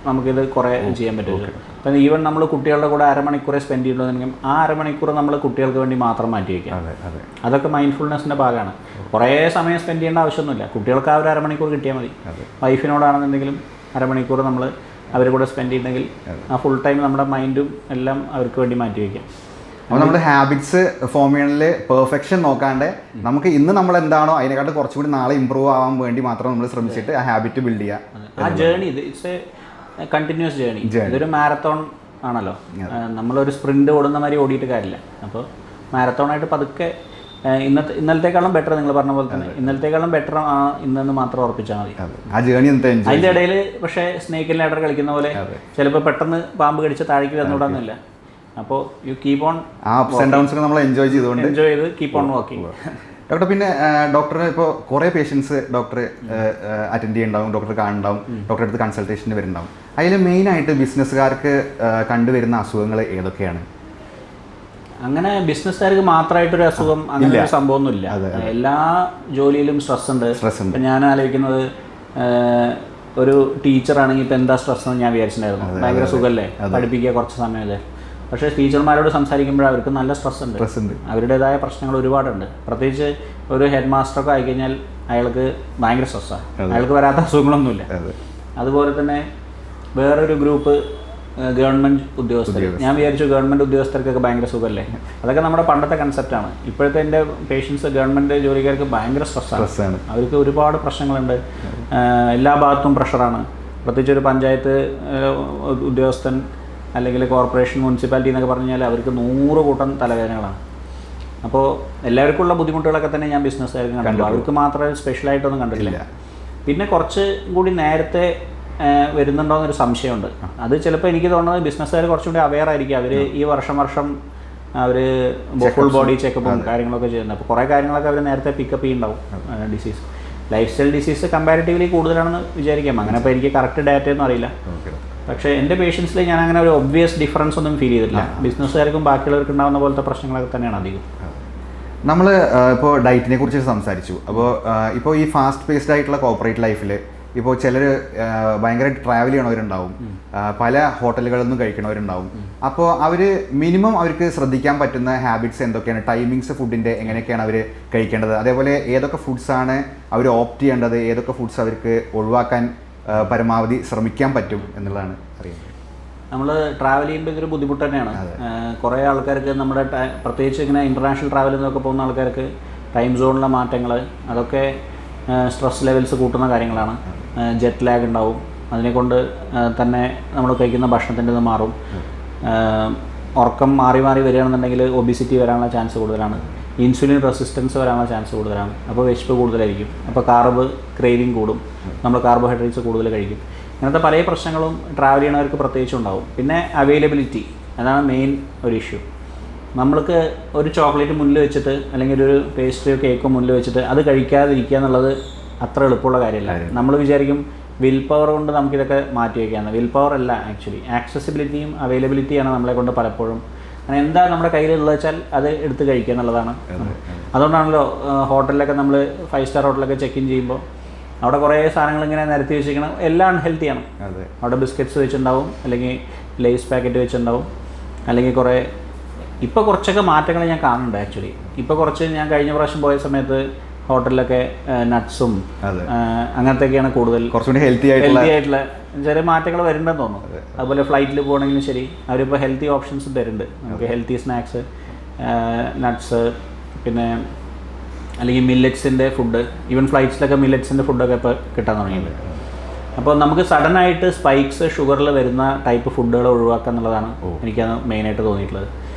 നമുക്കിത് കുറേ ചെയ്യാൻ പറ്റും. അപ്പം ഈവൻ നമ്മൾ കുട്ടികളുടെ കൂടെ അരമണിക്കൂറെ സ്പെൻഡ് ചെയ്യുന്നുണ്ടെങ്കിൽ ആ അരമണിക്കൂർ നമ്മൾ കുട്ടികൾക്ക് വേണ്ടി മാത്രം മാറ്റി വയ്ക്കാം. അതൊക്കെ മൈൻഡ്ഫുൾനെസ്സിൻ്റെ ഭാഗമാണ്. കുറേ സമയം സ്പെൻഡ് ചെയ്യേണ്ട ആവശ്യമൊന്നുമില്ല. കുട്ടികൾക്ക് ആ ഒരു അരമണിക്കൂർ കിട്ടിയാൽ മതി. വൈഫിനോടാണെന്നുണ്ടെങ്കിലും അരമണിക്കൂർ നമ്മൾ അവരുടെ കൂടെ സ്പെൻഡ് ചെയ്യുന്നെങ്കിൽ ആ ഫുൾ ടൈം നമ്മുടെ മൈൻഡും എല്ലാം അവർക്ക് വേണ്ടി മാറ്റി വയ്ക്കാം. അപ്പോൾ നമ്മുടെ ഹാബിറ്റ്സ് ഫോം ചെയ്യണതിൽ പെർഫെക്ഷൻ നോക്കാണ്ട് നമുക്ക് ഇന്ന് നമ്മൾ എന്താണോ അതിനെക്കാട്ട് കുറച്ചുകൂടി നാളെ ഇമ്പ്രൂവ് ആവാൻ വേണ്ടി മാത്രം നമ്മൾ ശ്രമിച്ചിട്ട് ആ ഹാബിറ്റ് ബിൽഡ് ചെയ്യുക. ആ journey it's A continuous journey. ഇതൊരു മാരത്തോൺ ആണല്ലോ. നമ്മളൊരു സ്പ്രിന്റ് ഓടുന്ന മാതിരി ഓടിയിട്ട് കാര്യമില്ല. അപ്പോൾ മാരത്തോണായിട്ട് പതുക്കെ ഇന്നലത്തേക്കാളും ബെറ്റർ, നിങ്ങൾ പറഞ്ഞ പോലെ തന്നെ ഇന്നലത്തേക്കാളും ബെറ്റർ ഇന്നെന്ന് മാത്രം ഉറപ്പിച്ചാൽ മതി. ആ ജേർണി അതിൻ്റെ ഇടയിൽ പക്ഷേ സ്നേക്ക് ആൻഡ് ലാഡർ കളിക്കുന്ന പോലെ ചിലപ്പോൾ പെട്ടെന്ന് പാമ്പ് കടിച്ച് താഴേക്ക് വന്നുകൂടാന്നില്ല. അപ്പോൾ യു കീപ് ഓൺ ആ അപ്സ് ആൻഡ് ഡൗൺസ് നമ്മൾ എൻജോയ് ചെയ്ത് കീപ് ഓൺ വാക്കിംഗ്. ഡോക്ടർ, പിന്നെ ഡോക്ടർ ഇപ്പോൾ കുറേ പേഷ്യൻസ് ഡോക്ടറെ അറ്റൻഡ് ചെയ്യുന്നുണ്ടാവും, ഡോക്ടറെ കാണുന്നുണ്ടാവും, ഡോക്ടറെ അടുത്ത് കൺസൾട്ടേഷന് വരുന്നുണ്ടാവും. അതിൽ മെയിനായിട്ട് ബിസിനസ്സുകാർക്ക് കണ്ടുവരുന്ന അസുഖങ്ങൾ ഏതൊക്കെയാണ്? അങ്ങനെ ബിസിനസ്സുകാർക്ക് മാത്രമായിട്ടൊരു അസുഖം അങ്ങനെ ഒരു സംഭവമൊന്നുമില്ല. എല്ലാ ജോലിയിലും സ്ട്രെസ് ഉണ്ട്. ഇപ്പം ഞാൻ ആലോചിക്കുന്നത് ഒരു ടീച്ചറാണെങ്കിൽ ഇപ്പം എന്താ സ്ട്രെസ് എന്ന് ഞാൻ വിചാരിച്ചിട്ടുണ്ടായിരുന്നു. ഭയങ്കര സുഖമല്ലേ പഠിപ്പിക്കുക കുറച്ച് സമയമല്ലേ. പക്ഷേ ടീച്ചർമാരോട് സംസാരിക്കുമ്പോൾ അവർക്ക് നല്ല സ്ട്രെസ് ഉണ്ട്. അവരുടേതായ പ്രശ്നങ്ങൾ ഒരുപാടുണ്ട്. പ്രത്യേകിച്ച് ഒരു ഹെഡ് മാസ്റ്ററൊക്കെ ആയിക്കഴിഞ്ഞാൽ അയാൾക്ക് ഭയങ്കര സ്ട്രെസ്സാണ്. അയാൾക്ക് വരാത്ത അസുഖങ്ങളൊന്നുമില്ല. അതുപോലെ തന്നെ വേറൊരു ഗ്രൂപ്പ് ഗവൺമെൻറ് ഉദ്യോഗസ്ഥർ. ഞാൻ വിചാരിച്ചു ഗവൺമെൻറ് ഉദ്യോഗസ്ഥർക്കൊക്കെ ഭയങ്കര സുഖമല്ലേ. അതൊക്കെ നമ്മുടെ പണ്ടത്തെ കൺസെപ്റ്റാണ്. ഇപ്പോഴത്തെ എൻ്റെ പേഷ്യൻസ് ഗവൺമെൻറ് ജോലിക്കാർക്ക് ഭയങ്കര സ്ട്രെസ്സാണ്. അവർക്ക് ഒരുപാട് പ്രശ്നങ്ങളുണ്ട്. എല്ലാ ഭാഗത്തും പ്രഷറാണ്. പ്രത്യേകിച്ച് ഒരു പഞ്ചായത്ത് ഉദ്യോഗസ്ഥൻ അല്ലെങ്കിൽ കോർപ്പറേഷൻ, മുനിസിപ്പാലിറ്റി എന്നൊക്കെ പറഞ്ഞു കഴിഞ്ഞാൽ അവർക്ക് 100 കൂട്ടം തലവേദനകളാണ്. അപ്പോൾ എല്ലാവർക്കും ഉള്ള ബുദ്ധിമുട്ടുകളൊക്കെ തന്നെ ഞാൻ ബിസിനസ്സുകാർക്ക് കണ്ടിട്ടുള്ളൂ. അവർക്ക് മാത്രമേ സ്പെഷ്യലായിട്ടൊന്നും കണ്ടിട്ടില്ല. പിന്നെ കുറച്ച് കൂടി നേരത്തെ വരുന്നുണ്ടോയെന്നൊരു സംശയമുണ്ട്. അത് ചിലപ്പോൾ എനിക്ക് തോന്നുന്നത് ബിസിനസ്സുകാർ കുറച്ചുകൂടി അവെയർ ആയിരിക്കും. അവർ ഈ വർഷം അവർ ഫുൾ ബോഡി ചെക്കപ്പും കാര്യങ്ങളൊക്കെ ചെയ്യുന്നത്. അപ്പോൾ കുറേ കാര്യങ്ങളൊക്കെ അവർ നേരത്തെ പിക്കപ്പ് ചെയ്യുന്നുണ്ടാവും. Disease, life style disease comparatively കൂടുതലാണെന്ന് വിചാരിക്കാം. അങ്ങനെ അപ്പോൾ എനിക്ക് കറക്റ്റ് ഡാറ്റയൊന്നും അറിയില്ല. പക്ഷേ എൻ്റെ പേഷ്യൻസിൽ ഞാൻ അങ്ങനെ ഒരു ഒബ്വിയസ് ഡിഫറൻസ് ഒന്നും ഫീൽ ചെയ്തിട്ടില്ല. ബിസിനസ്സുകാർക്കും ബാക്കിയുള്ളവർക്ക് ഉണ്ടാകുന്ന പോലത്തെ പ്രശ്നങ്ങളൊക്കെ തന്നെയാണ് അധികം. നമ്മൾ ഇപ്പോൾ ഡയറ്റിനെ കുറിച്ച് സംസാരിച്ചു. ഇപ്പോൾ ഈ ഫാസ്റ്റ് പേസ്ഡ് ആയിട്ടുള്ള കോർപ്പറേറ്റ് ലൈഫിൽ ഇപ്പോൾ ചിലർ ഭയങ്കരമായിട്ട് ട്രാവൽ ചെയ്യണവരുണ്ടാവും, പല ഹോട്ടലുകളിൽ നിന്നും കഴിക്കണവരുണ്ടാവും. അപ്പോൾ അവർ മിനിമം അവർക്ക് ശ്രദ്ധിക്കാൻ പറ്റുന്ന ഹാബിറ്റ്സ് എന്തൊക്കെയാണ്? ടൈമിങ്സ് ഫുഡിൻ്റെ എങ്ങനെയൊക്കെയാണ് അവർ കഴിക്കേണ്ടത്? അതേപോലെ ഏതൊക്കെ ഫുഡ്സാണ് അവർ ഓപ്റ്റ് ചെയ്യേണ്ടത്? ഏതൊക്കെ ഫുഡ്സ് അവർക്ക് ഒഴിവാക്കാൻ പരമാവധി ശ്രമിക്കാൻ പറ്റും എന്നുള്ളതാണ് അറിയുന്നത്. നമ്മൾ ട്രാവൽ ചെയ്യുമ്പോൾ ഇതൊരു ബുദ്ധിമുട്ട് തന്നെയാണ്. കുറേ ആൾക്കാർക്ക് നമ്മുടെ പ്രത്യേകിച്ച് ഇങ്ങനെ ഇൻ്റർനാഷണൽ ട്രാവൽ എന്നൊക്കെ പോകുന്ന ആൾക്കാർക്ക് ടൈം സോണിലെ മാറ്റങ്ങൾ അതൊക്കെ സ്ട്രെസ് ലെവൽസ് കൂട്ടുന്ന കാര്യങ്ങളാണ്. ജെറ്റ് ലാഗ് ഉണ്ടാവും, അതിനെക്കൊണ്ട് തന്നെ നമ്മൾ കഴിക്കുന്ന ഭക്ഷണത്തിൻ്റെ ഇത് മാറും. ഉറക്കം മാറി മാറി വരികയാണെന്നുണ്ടെങ്കിൽ ഒബിസിറ്റി വരാനുള്ള ചാൻസ് കൂടുതലാണ്. ഇൻസുലിൻ റെസിസ്റ്റൻസ് വരാനുള്ള ചാൻസ് കൂടുതലാണ്. അപ്പോൾ വിശപ്പ് കൂടുതലായിരിക്കും. അപ്പോൾ കാർബ് ക്രേവിങ് കൂടും, നമ്മൾ കാർബോഹൈഡ്രേറ്റ്സ് കൂടുതൽ കഴിക്കും. ഇങ്ങനത്തെ പല പ്രശ്നങ്ങളും ട്രാവൽ ചെയ്യണവർക്ക് പ്രത്യേകിച്ചും ഉണ്ടാവും. പിന്നെ അവൈലബിലിറ്റി, അതാണ് മെയിൻ ഒരു ഇഷ്യൂ. നമ്മൾക്ക് ഒരു ചോക്ലേറ്റ് മുന്നിൽ വെച്ചിട്ട് അല്ലെങ്കിൽ ഒരു പേസ്ട്രിയോ കേക്കോ മുന്നിൽ വെച്ചിട്ട് അത് കഴിക്കാതിരിക്കുക എന്നുള്ളത് അത്ര എളുപ്പമുള്ള കാര്യമല്ല. നമ്മൾ വിചാരിക്കും വിൽ പവർ കൊണ്ട് നമുക്കിതൊക്കെ മാറ്റി വയ്ക്കാമെന്ന്. വിൽ പവർ അല്ല, ആക്ച്വലി ആക്സസിബിലിറ്റിയും അവൈലബിലിറ്റിയാണ് നമ്മളെ കൊണ്ട് പലപ്പോഴും അങ്ങനെ എന്താ നമ്മുടെ കയ്യിലുള്ളത് വെച്ചാൽ അത് എടുത്ത് കഴിക്കുക എന്നുള്ളതാണ്. അതുകൊണ്ടാണല്ലോ ഹോട്ടലിലൊക്കെ നമ്മൾ 5 സ്റ്റാർ ഹോട്ടലൊക്കെ ചെക്ക് ഇൻ ചെയ്യുമ്പോൾ അവിടെ കുറേ സാധനങ്ങൾ ഇങ്ങനെ നിരത്തി വെച്ചിരിക്കണം. എല്ലാം അൺഹെൽത്തിയാണ്. അവിടെ ബിസ്ക്കറ്റ്സ് വെച്ചിട്ടുണ്ടാവും, അല്ലെങ്കിൽ ലേസ് പാക്കറ്റ് വെച്ചിട്ടുണ്ടാവും, അല്ലെങ്കിൽ കുറേ ഇപ്പോൾ കുറച്ചൊക്കെ മാറ്റങ്ങൾ ഞാൻ കാണുന്നുണ്ട് ആക്ച്വലി. ഇപ്പോൾ കുറച്ച് ഞാൻ കഴിഞ്ഞ പ്രാവശ്യം പോയ സമയത്ത് ഹോട്ടലിലൊക്കെ നട്ട്സും അങ്ങനത്തെയൊക്കെയാണ് കൂടുതൽ കുറച്ചുകൂടി ഹെൽത്തി ആയിട്ടുള്ള ചെറിയ മാറ്റങ്ങൾ വരുന്നുണ്ടെന്ന് തോന്നുന്നു. അതുപോലെ ഫ്ലൈറ്റിൽ പോകണമെങ്കിലും ശരി, അവരിപ്പോൾ ഹെൽത്തി ഓപ്ഷൻസ് തരുന്നുണ്ട്. നമുക്ക് ഹെൽത്തി സ്നാക്സ്, നട്ട്സ്, പിന്നെ അല്ലെങ്കിൽ മില്ലറ്റ്സിൻ്റെ ഫുഡ്, ഈവൻ ഫ്ലൈറ്റ്സിലൊക്കെ മില്ലറ്റ്സിൻ്റെ ഫുഡൊക്കെ ഇപ്പോൾ കിട്ടാൻ തുടങ്ങിയിട്ടുണ്ട്. അപ്പോൾ നമുക്ക് സഡനായിട്ട് സ്പൈക്സ് ഷുഗറിൽ വരുന്ന ടൈപ്പ് ഫുഡുകൾ ഒഴിവാക്കുക എന്നുള്ളതാണ് എനിക്കത് മെയിനായിട്ട് തോന്നിയിട്ടുള്ളത്.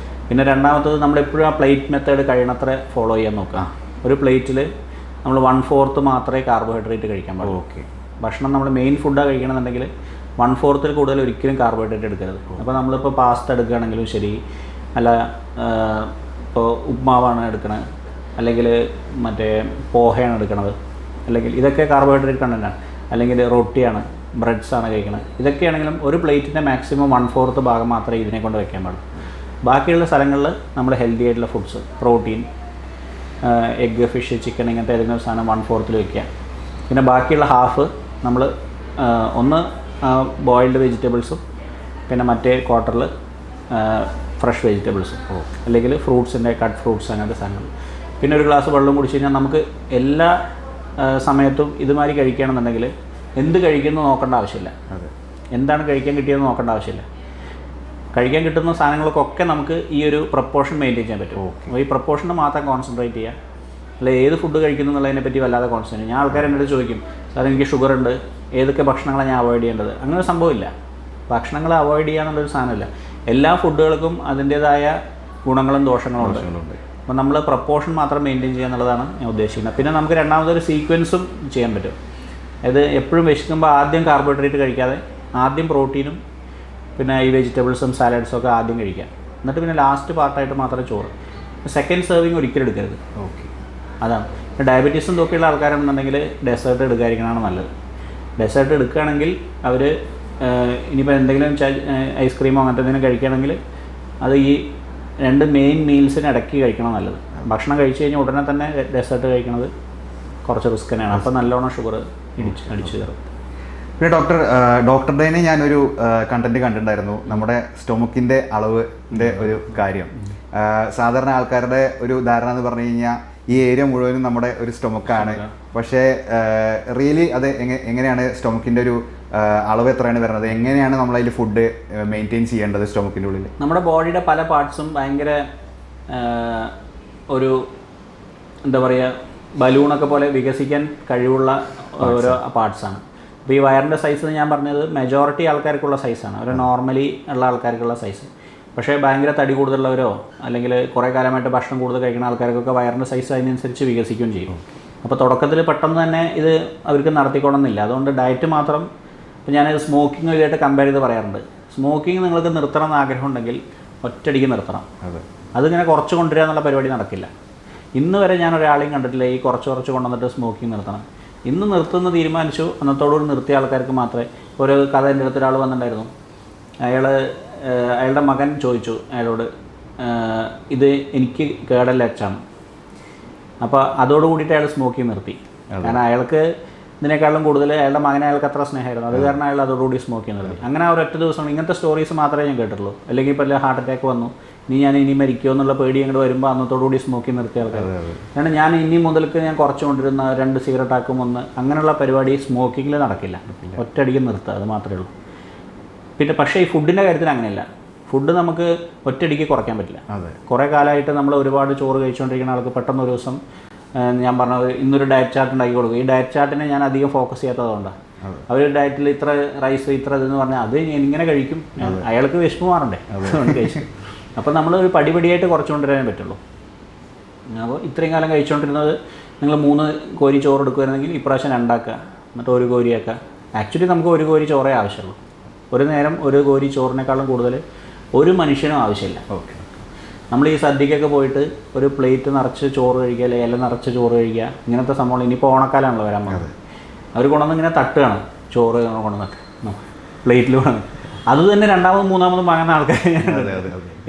പിന്നെ രണ്ടാമത്തത് നമ്മളെപ്പോഴും ആ പ്ലേറ്റ് മെത്തേഡ് കഴിയണത്ര ഫോളോ ചെയ്യാൻ നോക്കുക. ഒരു പ്ലേറ്റിൽ നമ്മൾ 1/4 മാത്രമേ കാർബോഹൈഡ്രേറ്റ് കഴിക്കാൻ പാടുള്ളൂ. ഭക്ഷണം നമ്മൾ മെയിൻ ഫുഡാണ് കഴിക്കണമെന്നുണ്ടെങ്കിൽ 1/4 കൂടുതൽ ഒരിക്കലും കാർബോഹൈഡ്രേറ്റ് എടുക്കരുത്. അപ്പോൾ നമ്മളിപ്പോൾ പാസ്ത എടുക്കുകയാണെങ്കിലും ശരി, അല്ല ഇപ്പോൾ ഉപ്മാവാണ് എടുക്കണത്, അല്ലെങ്കിൽ മറ്റേ പോഹയാണ് എടുക്കണത്, അല്ലെങ്കിൽ ഇതൊക്കെ കാർബോഹൈഡ്രേറ്റ് കണ്ടൻ്റാണ്, അല്ലെങ്കിൽ റൊട്ടിയാണ്, ബ്രെഡ്സാണ് കഴിക്കുന്നത്. ഇതൊക്കെയാണെങ്കിലും ഒരു പ്ലേറ്റിൻ്റെ മാക്സിമം 1/4 ഭാഗം മാത്രമേ ഇതിനെ കൊണ്ട് വയ്ക്കാൻ പാടുള്ളൂ. ബാക്കിയുള്ള സ്ഥലങ്ങളിൽ നമ്മൾ ഹെൽത്തി ആയിട്ടുള്ള foods, protein, egg, fish, chicken, ഇങ്ങനത്തെ ഏതെങ്കിലും സാധനം 1/4 വയ്ക്കുക. പിന്നെ ബാക്കിയുള്ള ഹാഫ് നമ്മൾ ഒന്ന് ബോയിൽഡ് വെജിറ്റബിൾസും പിന്നെ മറ്റേ ക്വാർട്ടറിൽ ഫ്രഷ് വെജിറ്റബിൾസും, അല്ലെങ്കിൽ ഫ്രൂട്ട്സിൻ്റെ കട്ട് ഫ്രൂട്ട്സ്, അങ്ങനത്തെ സാധനങ്ങൾ. പിന്നെ ഒരു ഗ്ലാസ് വെള്ളം കുടിച്ച് കഴിഞ്ഞാൽ നമുക്ക് എല്ലാ സമയത്തും ഇതുമാതിരി കഴിക്കുകയാണെന്നുണ്ടെങ്കിൽ എന്ത് കഴിക്കുന്നു നോക്കേണ്ട ആവശ്യമില്ല. എന്താണ് കഴിക്കാൻ കിട്ടിയതെന്ന് നോക്കേണ്ട ആവശ്യമില്ല. കഴിക്കാൻ കിട്ടുന്ന സാധനങ്ങൾക്കൊക്കെ നമുക്ക് ഈ ഒരു പ്രപ്പോർഷൻ മെയിൻറ്റെയിൻ ചെയ്യാൻ പറ്റും. അപ്പോൾ ഈ പ്രപ്പോർഷന് മാത്രം കോൺസെൻട്രേറ്റ് ചെയ്യുക, അല്ല ഏത് ഫുഡ് കഴിക്കുന്നു എന്നുള്ളതിനെ പറ്റി വല്ലാതെ കോൺസെൻട്രേറ്റ്. ഞാൻ ആൾക്കാർ എന്നോട് ചോദിക്കും, സാർ എനിക്ക് ഷുഗർ ഉണ്ട്, ഏതൊക്കെ ഭക്ഷണങ്ങളാണ് ഞാൻ അവോയ്ഡ് ചെയ്യേണ്ടത്? അങ്ങനെ സംഭവമില്ല. ഭക്ഷണങ്ങൾ അവോയ്ഡ് ചെയ്യുക എന്നുള്ളൊരു സാധനമില്ല. എല്ലാ ഫുഡുകൾക്കും അതിൻ്റേതായ ഗുണങ്ങളും ദോഷങ്ങളും ഉണ്ട്. അപ്പോൾ നമ്മൾ പ്രപ്പോർഷൻ മാത്രം മെയിൻറ്റെയിൻ ചെയ്യുക എന്നുള്ളതാണ് ഞാൻ ഉദ്ദേശിക്കുന്നത്. പിന്നെ നമുക്ക് രണ്ടാമതൊരു സീക്വൻസും ചെയ്യാൻ പറ്റും. അതായത് എപ്പോഴും വിശക്കുമ്പോൾ ആദ്യം കാർബോഹൈഡ്രേറ്റ് കഴിക്കാതെ ആദ്യം പ്രോട്ടീനും പിന്നെ ഈ വെജിറ്റബിൾസും സാലഡ്സും ഒക്കെ ആദ്യം കഴിക്കാം. എന്നിട്ട് പിന്നെ ലാസ്റ്റ് പാർട്ടായിട്ട് മാത്രമേ ചോറ്. സെക്കൻഡ് സെർവിങ് ഒരിക്കലും എടുക്കരുത്. അതാണ്. ഡയബറ്റീസും തൊക്കെയുള്ള ആൾക്കാരാണെന്നുണ്ടെങ്കിൽ ഡെസേർട്ട് എടുക്കാതിരിക്കണതാണ് നല്ലത്. ഡെസേർട്ട് എടുക്കുകയാണെങ്കിൽ അവർ ഇനിയിപ്പോൾ എന്തെങ്കിലും ഐസ്ക്രീമോ അങ്ങനത്തെ എന്തെങ്കിലും കഴിക്കുകയാണെങ്കിൽ അത് ഈ 2 മെയിൻ മീൽസിന് ഇടയ്ക്ക് കഴിക്കണം നല്ലത്. ഭക്ഷണം കഴിച്ച് കഴിഞ്ഞാൽ ഉടനെ തന്നെ ഡെസേർട്ട് കഴിക്കുന്നത് കുറച്ച് റിസ്ക് തന്നെയാണ്. അപ്പോൾ നല്ലോണം ഷുഗർ അടിച്ചു കയറും. പിന്നെ ഡോക്ടറുടെ തന്നെ ഞാനൊരു കണ്ടന്റ് കണ്ടിട്ടുണ്ടായിരുന്നു, നമ്മുടെ സ്റ്റൊമക്കിൻ്റെ അളവിൻ്റെ ഒരു കാര്യം. സാധാരണ ആൾക്കാരുടെ ഒരു ധാരണ എന്ന് പറഞ്ഞു കഴിഞ്ഞാൽ ഈ ഏരിയ മുഴുവനും നമ്മുടെ ഒരു സ്റ്റൊമക്കാണ്. പക്ഷേ റിയലി അത് എങ്ങനെയാണ് സ്റ്റൊമക്കിൻ്റെ ഒരു അളവ് എത്രയാണ് വരുന്നത്? എങ്ങനെയാണ് നമ്മളതിൽ ഫുഡ് മെയിൻറ്റെയിൻ ചെയ്യേണ്ടത് സ്റ്റൊമക്കിൻ്റെ ഉള്ളിൽ? നമ്മുടെ ബോഡിയുടെ പല പാർട്സും ഭയങ്കര ഒരു എന്താ പറയുക, ബലൂണൊക്കെ പോലെ വികസിക്കാൻ കഴിവുള്ള ഓരോ പാർട്സാണ്. അപ്പോൾ ഈ വയറിൻ്റെ സൈസ് ഞാൻ പറഞ്ഞത് മെജോറിറ്റി ആൾക്കാർക്കുള്ള സൈസാണ്, ഒരു നോർമലി ഉള്ള ആൾക്കാർക്കുള്ള സൈസ്. പക്ഷേ ഭയങ്കര തടി കൂടുതലുള്ളവരോ അല്ലെങ്കിൽ കുറേ കാലമായിട്ട് ഭക്ഷണം കൂടുതൽ കഴിക്കുന്ന ആൾക്കാർക്കൊക്കെ വയറിൻ്റെ സൈസ് അതിനനുസരിച്ച് വികസിക്കുകയും ചെയ്യും. അപ്പോൾ തുടക്കത്തിൽ പെട്ടെന്ന് തന്നെ ഇത് അവർക്ക് നടത്തിക്കൊള്ളുന്നില്ല. അതുകൊണ്ട് ഡയറ്റ് മാത്രം, ഇപ്പോൾ ഞാൻ സ്മോക്കിംഗ് ഇതായിട്ട് കമ്പയർ ചെയ്ത് പറയാറുണ്ട്. സ്മോക്കിംഗ് നിങ്ങൾക്ക് നിർത്തണം എന്ന് ആഗ്രഹം ഉണ്ടെങ്കിൽ ഒറ്റയടിക്ക് നിർത്തണം. അതിങ്ങനെ കുറച്ച് കൊണ്ടുവരിക എന്നുള്ള പരിപാടി നടക്കില്ല. ഇന്ന് വരെ ഞാൻ ഒരാളെയും കണ്ടിട്ടില്ല ഈ കുറച്ച് കൊണ്ടുവന്നിട്ട് സ്മോക്കിംഗ് നിർത്തണം. ഇന്ന് നിർത്തുന്ന തീരുമാനിച്ചു, അന്നത്തോടുകൂടി നിർത്തിയ ആൾക്കാർക്ക് മാത്രമേ. ഒരു കഥ എൻ്റെ അടുത്ത് ഒരാൾ വന്നിട്ടുണ്ടായിരുന്നു. അയാളുടെ മകൻ ചോദിച്ചു അയാളോട്, ഇത് എനിക്ക് കേടല്ല അച്ഛാണ്. അപ്പോൾ അതോടുകൂടിയിട്ട് അയാൾ സ്മോക്കിംഗ് നിർത്തി. കാരണം അയാൾക്ക് ഇതിനേക്കാളും കൂടുതൽ അയാളുടെ മകനെ അയാൾക്ക് അത്ര സ്നേഹമായിരുന്നു. അത് കാരണം അയാൾ അതോടുകൂടി സ്മോക്കിംഗ് നിർത്തി. അങ്ങനെ ആ ഒരൊറ്റ ദിവസം ഇങ്ങനത്തെ സ്റ്റോറീസ് മാത്രമേ ഞാൻ കേട്ടിട്ടുള്ളൂ. അല്ലെങ്കിൽ ഇപ്പോൾ ഹാർട്ട് അറ്റാക്ക് വന്നു, ഇനി മരിക്കുമോ എന്നുള്ള പേടി അങ്ങോട്ട് വരുമ്പോൾ അന്നത്തോടുകൂടി സ്മോക്കിംഗ് നിർത്തിയ ആൾക്കാർ. കാരണം ഞാൻ ഇനി മുതൽക്ക് ഞാൻ കുറച്ചുകൊണ്ടിരുന്ന 2 സിഗരറ്റ് ആക്കും 1 അങ്ങനെയുള്ള പരിപാടി സ്മോക്കിങ്ങിൽ നടക്കില്ല. ഒറ്റയടിക്ക് നിർത്തുക, അത് മാത്രമേ ഉള്ളൂ. പിന്നെ പക്ഷേ ഈ ഫുഡിൻ്റെ കാര്യത്തിൽ അങ്ങനെയല്ല. ഫുഡ് നമുക്ക് ഒറ്റയടിക്ക് കുറയ്ക്കാൻ പറ്റില്ല. കുറേ കാലമായിട്ട് നമ്മൾ ഒരുപാട് ചോറ് കഴിച്ചുകൊണ്ടിരിക്കുന്ന ആൾക്ക് പെട്ടെന്ന് ഒരു ദിവസം ഞാൻ പറഞ്ഞത് ഇന്നൊരു ഡയറ്റ് ചാർട്ട് ഉണ്ടാക്കി കൊടുക്കും. ഈ ഡയറ്റ് ചാർട്ടിനെ ഞാൻ അധികം ഫോക്കസ് ചെയ്യാത്തതുകൊണ്ടാണ്. അവർ ഡയറ്റിൽ ഇത്ര റൈസ് ഇത്ര ഇതെന്ന് പറഞ്ഞാൽ അത് ഇങ്ങനെ കഴിക്കും, അയാൾക്ക് വിശപ്പ് മാറണ്ടേ, അതുകൊണ്ട് കഴിക്കും. അപ്പോൾ നമ്മൾ ഒരു പടിപടിയായിട്ട് കുറച്ചുകൊണ്ടുവരാനേ പറ്റുള്ളൂ. അപ്പോൾ ഇത്രയും കാലം കഴിച്ചുകൊണ്ടിരുന്നത് നിങ്ങൾ 3 കോരി ചോറ് എടുക്കുമായിരുന്നെങ്കിൽ ഇപ്രാവശ്യം 2 ആക്കുക, എന്നിട്ട് 1 കോരിയാക്കുക. ആക്ച്വലി നമുക്ക് 1 കോരി ചോറേ ആവശ്യമുള്ളൂ. ഒരു നേരം 1 കോരി ചോറിനേക്കാളും കൂടുതൽ ഒരു മനുഷ്യനും ആവശ്യമില്ല. ഓക്കെ. നമ്മൾ ഈ സദ്യക്കൊക്കെ പോയിട്ട് ഒരു പ്ലേറ്റ് നിറച്ച് ചോറ് കഴിക്കുക, അല്ലെങ്കിൽ ഇല നിറച്ച് ചോറ് കഴിക്കുക, ഇങ്ങനത്തെ സംഭവങ്ങൾ ഇനിയിപ്പോൾ ഓണക്കാലമാണല്ലോ വരാൻ പോകുന്നത്. അവർ കൊണ്ടുവന്ന് ഇങ്ങനെ തട്ടുകയാണ് ചോറ് കൊണ്ടുവന്നിട്ട് പ്ലേറ്റിൽ കൊണ്ടുവന്ന്. അത് തന്നെ 2ാമതും 3ാമതും വാങ്ങുന്ന ആൾക്കാർ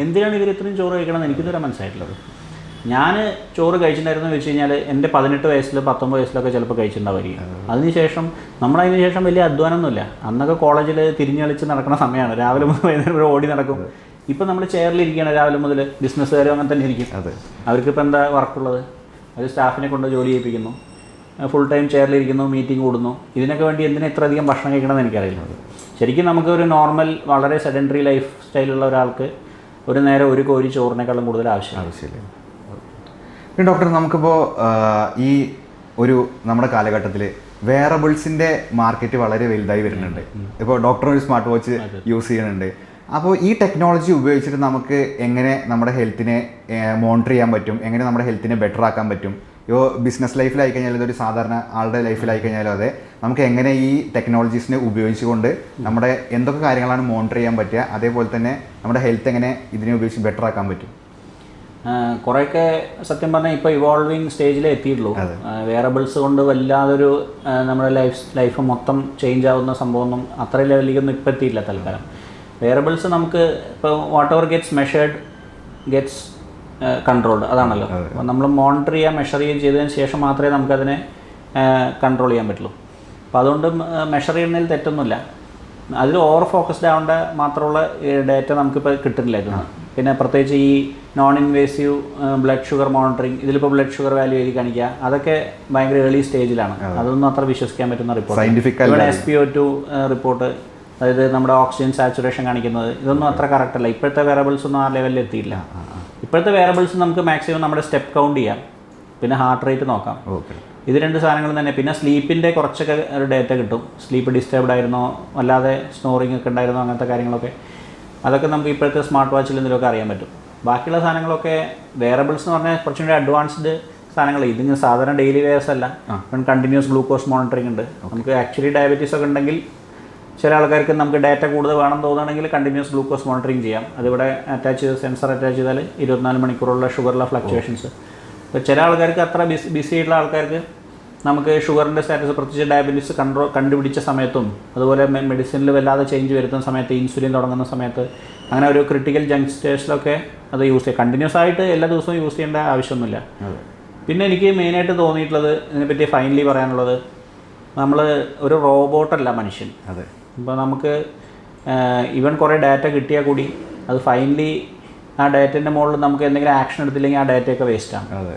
എന്തിനാണ് ഇവർ ഇത്രയും ചോറ് കഴിക്കണമെന്ന് എനിക്കിതുവരെ മനസ്സിലായിട്ടുള്ളത്. ഞാൻ ചോറ് കഴിച്ചിട്ടുണ്ടായിരുന്നു എന്ന് വെച്ച് കഴിഞ്ഞാൽ എൻ്റെ 18 വയസ്സിൽ 19 വയസ്സിലൊക്കെ ചിലപ്പോൾ കഴിച്ചിട്ടുണ്ടാവുമായിരിക്കും. അതിനുശേഷം നമ്മളതിന് ശേഷം വലിയ അധ്വാനമൊന്നുമില്ല. അന്നൊക്കെ കോളേജിൽ തിരിഞ്ഞ് കളിച്ച് നടക്കുന്ന സമയമാണ്, രാവിലെ മുതൽ വൈകുന്നേരം വരെ ഓടി നടക്കും. ഇപ്പം നമ്മൾ ചെയറിലിരിക്കുകയാണ് രാവിലെ മുതൽ. ബിസിനസ്സുകാരും അങ്ങനെ തന്നെ ഇരിക്കും. അവർക്കിപ്പോൾ എന്താ വർക്കുള്ളത്? അവർ സ്റ്റാഫിനെ കൊണ്ട് ജോലി ചെയ്യിപ്പിക്കുന്നു, ഫുൾ ടൈം ചെയറിലിരിക്കുന്നു, മീറ്റിംഗ് കൂടുന്നു. ഇതിനൊക്കെ വേണ്ടി എന്തിനാ ഇത്ര അധികം ഭക്ഷണം കഴിക്കണമെന്ന് എനിക്കറിയില്ല. ശരിക്കും നമുക്ക് ഒരു നോർമൽ വളരെ സെഡൻറ്ററി ലൈഫ് സ്റ്റൈലുള്ള ഒരാൾക്ക് ഒരു നേരം 1 കോരി ചോറിനേക്കാളും കൂടുതൽ ആവശ്യമില്ല. പിന്നെ ഡോക്ടർ, നമുക്കിപ്പോൾ ഈ നമ്മുടെ കാലഘട്ടത്തിൽ വെയറബിൾസിൻ്റെ മാർക്കറ്റ് വളരെ വലുതായി വരുന്നുണ്ട്. ഇപ്പോൾ ഡോക്ടർ ഒരു സ്മാർട്ട് വാച്ച് യൂസ് ചെയ്യുന്നുണ്ട്. അപ്പോൾ ഈ ടെക്നോളജി ഉപയോഗിച്ചിട്ട് നമുക്ക് എങ്ങനെ നമ്മുടെ ഹെൽത്തിനെ മോണിറ്റർ ചെയ്യാൻ പറ്റും, എങ്ങനെ നമ്മുടെ ഹെൽത്തിനെ ബെറ്റർ ആക്കാൻ പറ്റും? ഇപ്പോൾ ബിസിനസ് ലൈഫിലായി കഴിഞ്ഞാൽ, ഇതൊരു സാധാരണ ആളുടെ ലൈഫിലായി കഴിഞ്ഞാലും അതെ, നമുക്ക് എങ്ങനെ ഈ ടെക്നോളജീസിനെ ഉപയോഗിച്ചുകൊണ്ട് നമ്മുടെ എന്തൊക്കെ കാര്യങ്ങളാണ് മോണിറ്റർ ചെയ്യാൻ പറ്റുക, അതേപോലെ തന്നെ നമ്മുടെ ഹെൽത്ത് എങ്ങനെ ഇതിനെ ഉപയോഗിച്ച് ബെറ്റർ ആക്കാൻ പറ്റും? കുറേയൊക്കെ സത്യം പറഞ്ഞാൽ ഇപ്പോൾ ഇവോൾവിങ് സ്റ്റേജിലേ എത്തിയിട്ടുള്ളൂ. വെയറബിൾസ് കൊണ്ട് വല്ലാതൊരു നമ്മുടെ ലൈഫ് മൊത്തം ചേഞ്ച് ആവുന്ന സംഭവമൊന്നും അത്രയും ലെവലിലേക്കൊന്നും ഇപ്പോൾ എത്തിയില്ല തൽക്കാലം. വെയറബിൾസ് നമുക്ക് ഇപ്പോൾ what ever gets measured gets controlled, അതാണല്ലോ. അപ്പോൾ നമ്മൾ മോണിറ്റർ ചെയ്യുക, മെഷർ ചെയ്യുകയും ചെയ്തതിന് ശേഷം മാത്രമേ നമുക്കതിനെ കൺട്രോൾ ചെയ്യാൻ പറ്റുള്ളൂ. അപ്പോൾ അതുകൊണ്ട് മെഷർ ചെയ്യുന്നതിൽ തെറ്റൊന്നുമില്ല. അതിൽ ഓവർ ഫോക്കസ്ഡ് ആവേണ്ട മാത്രമുള്ള ഡേറ്റ നമുക്കിപ്പോൾ കിട്ടുന്നില്ല ഇതൊന്നും. പിന്നെ പ്രത്യേകിച്ച് ഈ non invasive blood sugar monitoring, ഇതിലിപ്പോൾ ബ്ലഡ് ഷുഗർ വാല്യൂ എഴുതി കാണിക്കുക, അതൊക്കെ ഭയങ്കര ഏർലി സ്റ്റേജിലാണ്. അതൊന്നും അത്ര വിശ്വസിക്കാൻ പറ്റുന്ന റിപ്പോർട്ട്. SpO2 റിപ്പോർട്ട്, അതായത് നമ്മുടെ ഓക്സിജൻ സാച്ചുറേഷൻ കാണിക്കുന്നത്, ഇതൊന്നും അത്ര കറക്റ്റ് അല്ല. ഇപ്പോഴത്തെ വെയറബിൾസ് ഒന്നും ആ ലെവലിൽ എത്തിയില്ല. ഇപ്പോഴത്തെ വെയറബിൾസ് നമുക്ക് മാക്സിമം നമ്മുടെ സ്റ്റെപ്പ് കൗണ്ട് ചെയ്യാം, പിന്നെ ഹാർട്ട് റേറ്റ് നോക്കാം. ഇത് 2 സാധനങ്ങൾ തന്നെ. പിന്നെ സ്ലീപ്പിൻ്റെ കുറച്ചൊക്കെ ഒരു ഡേറ്റ കിട്ടും. സ്ലീപ്പ് ഡിസ്റ്റർബ്ഡ് ആയിരുന്നോ, അല്ലാതെ സ്നോറിങ് ഒക്കെ ഉണ്ടായിരുന്നോ, അങ്ങനത്തെ കാര്യങ്ങളൊക്കെ അതൊക്കെ നമുക്ക് ഇപ്പോഴത്തെ സ്മാർട്ട് വാച്ചിൽ എന്തെങ്കിലുമൊക്കെ അറിയാൻ പറ്റും. ബാക്കിയുള്ള സാധനങ്ങളൊക്കെ വെയറബിൾസ് എന്ന് പറഞ്ഞാൽ കുറച്ചും കൂടി അഡ്വാൻസ്ഡ് സാധനങ്ങൾ. ഇതിന് സാധാരണ ഡെയിലി വെയർസ് അല്ല. കണ്ടിന്യൂസ് ഗ്ലൂക്കോസ് മോണിറ്ററിംഗ് ഉണ്ട്. നമുക്ക് ആക്ച്വലി ഡയബറ്റീസ് ഒക്കെ ഉണ്ടെങ്കിൽ ചില ആൾക്കാർക്ക് നമുക്ക് ഡാറ്റ കൂടുതൽ വേണം തോന്നുകയാണെങ്കിൽ കണ്ടിന്യൂസ് ഗ്ലൂക്കോസ് മോണിറ്ററിംഗ് ചെയ്യാം. അതിവിടെ അറ്റാച്ച് ചെയ്ത് സെൻസർ അറ്റാച്ച് ചെയ്താൽ 24 മണിക്കൂറുള്ള ഷുഗറിലെ ഫ്ലക്ച്വേഷൻസ്. ഇപ്പോൾ ചില ആൾക്കാർക്ക് അത്ര ബിസി ആയിട്ടുള്ള ആൾക്കാർക്ക് നമുക്ക് ഷുഗറിൻ്റെ സ്റ്റാറ്റസ്, പ്രത്യേകിച്ച് ഡയബറ്റീസ് കണ്ടുപിടിച്ച സമയത്തും അതുപോലെ മെഡിസിനിൽ വല്ലാതെ ചേഞ്ച് വരുത്തുന്ന സമയത്ത്, ഇൻസുലിൻ തുടങ്ങുന്ന സമയത്ത്, അങ്ങനെ ഒരു ക്രിട്ടിക്കൽ ജംഗ്സ്റ്റേഴ്സിലൊക്കെ അത് യൂസ് ചെയ്യാം. കണ്ടിന്യൂസ് ആയിട്ട് എല്ലാ ദിവസവും യൂസ് ചെയ്യേണ്ട ആവശ്യമൊന്നുമില്ല. പിന്നെ എനിക്ക് മെയിനായിട്ട് തോന്നിയിട്ടുള്ളത്, ഇതിനെപ്പറ്റി ഫൈനലി പറയാനുള്ളത്, നമ്മൾ ഒരു റോബോട്ടല്ല മനുഷ്യൻ. അതെ. ഇപ്പോൾ നമുക്ക് ഈവൻ കുറേ ഡാറ്റ കിട്ടിയാൽ കൂടി അത് ഫൈനലി ആ ഡാറ്റേൻ്റെ മുകളിൽ നമുക്ക് എന്തെങ്കിലും ആക്ഷൻ എടുത്തില്ലെങ്കിൽ ആ ഡാറ്റയൊക്കെ വേസ്റ്റാണ്. അതെ.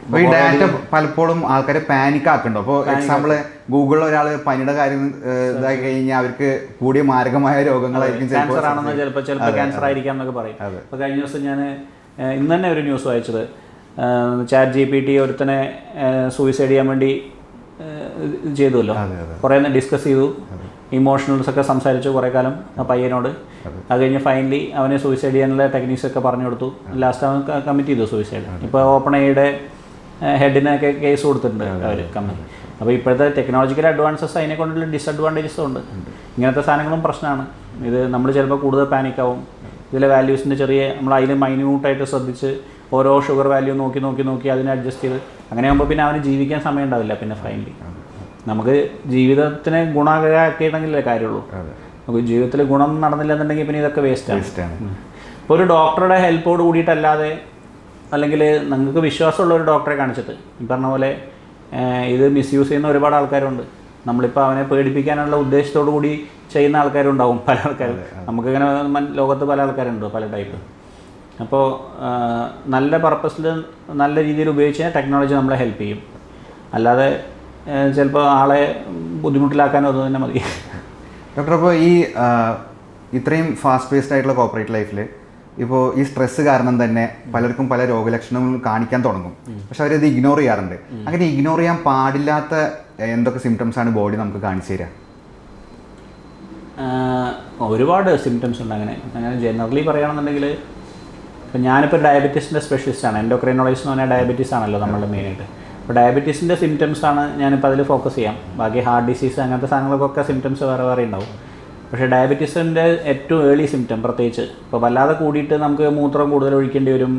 അപ്പോൾ ഈ ഡാറ്റ പലപ്പോഴും ആൾക്കാരെ പാനിക് ആക്കുന്നുണ്ടോ? അപ്പോൾ എക്സാമ്പിൾ ഗൂഗിളിൽ ഒരാൾ പനിയുടെ കാര്യം ഇതായി കഴിഞ്ഞാൽ അവർക്ക് കൂടിയ മാരകമായ രോഗങ്ങളായിരിക്കും. ക്യാൻസർ ആണെന്ന് ചിലപ്പോൾ ക്യാൻസർ ആയിരിക്കാം എന്നൊക്കെ പറയും. അപ്പോൾ കഴിഞ്ഞ ദിവസം ഞാൻ ഇന്ന് തന്നെ ഒരു ന്യൂസ് വായിച്ചത്, ChatGPT ഒരുത്തനെ സൂയിസൈഡ് ചെയ്യാൻ വേണ്ടി ചെയ്തുവല്ലോ. കുറേ ഡിസ്കസ് ചെയ്തു, ഇമോഷണൽസ് ഒക്കെ സംസാരിച്ചു കുറേ കാലം ആ പയ്യനോട്. അത് കഴിഞ്ഞ് ഫൈനലി അവനെ സൂയിസൈഡ് ചെയ്യാനുള്ള ടെക്നീക്സ് ഒക്കെ പറഞ്ഞു കൊടുത്തു. ലാസ്റ്റ് അവൻ കമ്മിറ്റ് ചെയ്തു സൂയിസൈഡ്. ഇപ്പോൾ OpenAIയുടെ ഹെഡിനൊക്കെ കേസ് കൊടുത്തിട്ടുണ്ട് അവർ കമ്പനി. അപ്പോൾ ഇപ്പോഴത്തെ ടെക്നോളജിക്കൽ അഡ്വാൻസസ് അതിനെ കൊണ്ടുള്ള ഡിസഡ്വാൻറ്റേജസും ഉണ്ട്. ഇങ്ങനത്തെ സാധനങ്ങളും പ്രശ്നമാണ്. ഇത് നമ്മൾ ചിലപ്പോൾ കൂടുതൽ പാനിക്കാവും. ഇതിലെ വാല്യൂസിൻ്റെ നമ്മൾ അതിൽ മൈന്യൂട്ടായിട്ട് ശ്രദ്ധിച്ച് ഓരോ ഷുഗർ വാല്യൂ നോക്കി അതിനെ അഡ്ജസ്റ്റ് ചെയ്ത് അങ്ങനെ ആകുമ്പോൾ പിന്നെ അവന് ജീവിക്കാൻ സമയം ഉണ്ടാവില്ല. പിന്നെ ഫൈനലി നമുക്ക് ജീവിതത്തിന് ഗുണകരമാക്കിയിട്ടെങ്കിലേ കാര്യമുള്ളൂ. നമുക്ക് ജീവിതത്തിൽ ഗുണം നടന്നില്ല എന്നുണ്ടെങ്കിൽ പിന്നെ ഇതൊക്കെ വേസ്റ്റാണ്. ഇപ്പോൾ ഒരു ഡോക്ടറുടെ ഹെൽപ്പോട് കൂടിയിട്ടല്ലാതെ, അല്ലെങ്കിൽ നിങ്ങൾക്ക് വിശ്വാസമുള്ള ഒരു ഡോക്ടറെ കാണിച്ചിട്ട്, ഈ പറഞ്ഞ പോലെ ഇത് മിസ്യൂസ് ചെയ്യുന്ന ഒരുപാട് ആൾക്കാരുണ്ട്. നമ്മളിപ്പോൾ അവനെ പേടിപ്പിക്കാനുള്ള ഉദ്ദേശത്തോടു കൂടി ചെയ്യുന്ന ആൾക്കാരുണ്ടാവും പല ആൾക്കാരും. നമുക്കിങ്ങനെ ലോകത്ത് പല ആൾക്കാരുണ്ട്, പല ടൈപ്പ്. അപ്പോൾ നല്ല പർപ്പസിൽ നല്ല രീതിയിൽ ഉപയോഗിച്ചാൽ ടെക്നോളജി നമ്മളെ ഹെൽപ്പ് ചെയ്യും. അല്ലാതെ ചിലപ്പോൾ ആളെ ബുദ്ധിമുട്ടിലാക്കാനോ അത് തന്നെ മതി. ഡോക്ടർ, അപ്പോൾ ഈ ഇത്രയും ഫാസ്റ്റ് പേസ്ഡ് ആയിട്ടുള്ള കോർപ്പറേറ്റ് ലൈഫിൽ ഇപ്പോൾ ഈ സ്ട്രെസ് കാരണം തന്നെ പലർക്കും പല രോഗലക്ഷണങ്ങളും കാണിക്കാൻ തുടങ്ങും. പക്ഷെ അവരത് ഇഗ്നോർ ചെയ്യാറുണ്ട്. അങ്ങനെ ഇഗ്നോർ ചെയ്യാൻ പാടില്ലാത്ത എന്തൊക്കെ സിംറ്റംസ് ആണ് ബോഡി നമുക്ക് കാണിച്ചു തരിക? ഒരുപാട് സിംറ്റംസ് ഉണ്ട്. അങ്ങനെ ജനറലി പറയുകയാണെന്നുണ്ടെങ്കിൽ ഇപ്പം ഞാനിപ്പോൾ ഡയബറ്റീസിൻ്റെ സ്പെഷ്യലിസ്റ്റാണ്. എൻഡോക്രൈനോളജിസ്റ്റ് എന്ന് പറഞ്ഞാൽ ഡയബറ്റീസ് ആണല്ലോ നമ്മളുടെ മെയിനായിട്ട്. അപ്പോൾ ഡയബറ്റീസിൻ്റെ സിംറ്റംസാണ് ഞാനിപ്പോൾ അതിൽ ഫോക്കസ് ചെയ്യാം. ബാക്കി ഹാർട്ട് ഡിസീസ് അങ്ങനത്തെ സാധനങ്ങൾക്കൊക്കെ സിംറ്റംസ് വേറെ വേറെ ഉണ്ടാവും. പക്ഷേ ഡയബറ്റീസിൻ്റെ ഏറ്റവും ഏർലി സിംറ്റം പ്രത്യേകിച്ച് ഇപ്പോൾ വല്ലാതെ കൂടിയിട്ട് നമുക്ക് മൂത്രം കൂടുതൽ ഒഴിക്കേണ്ടി വരും,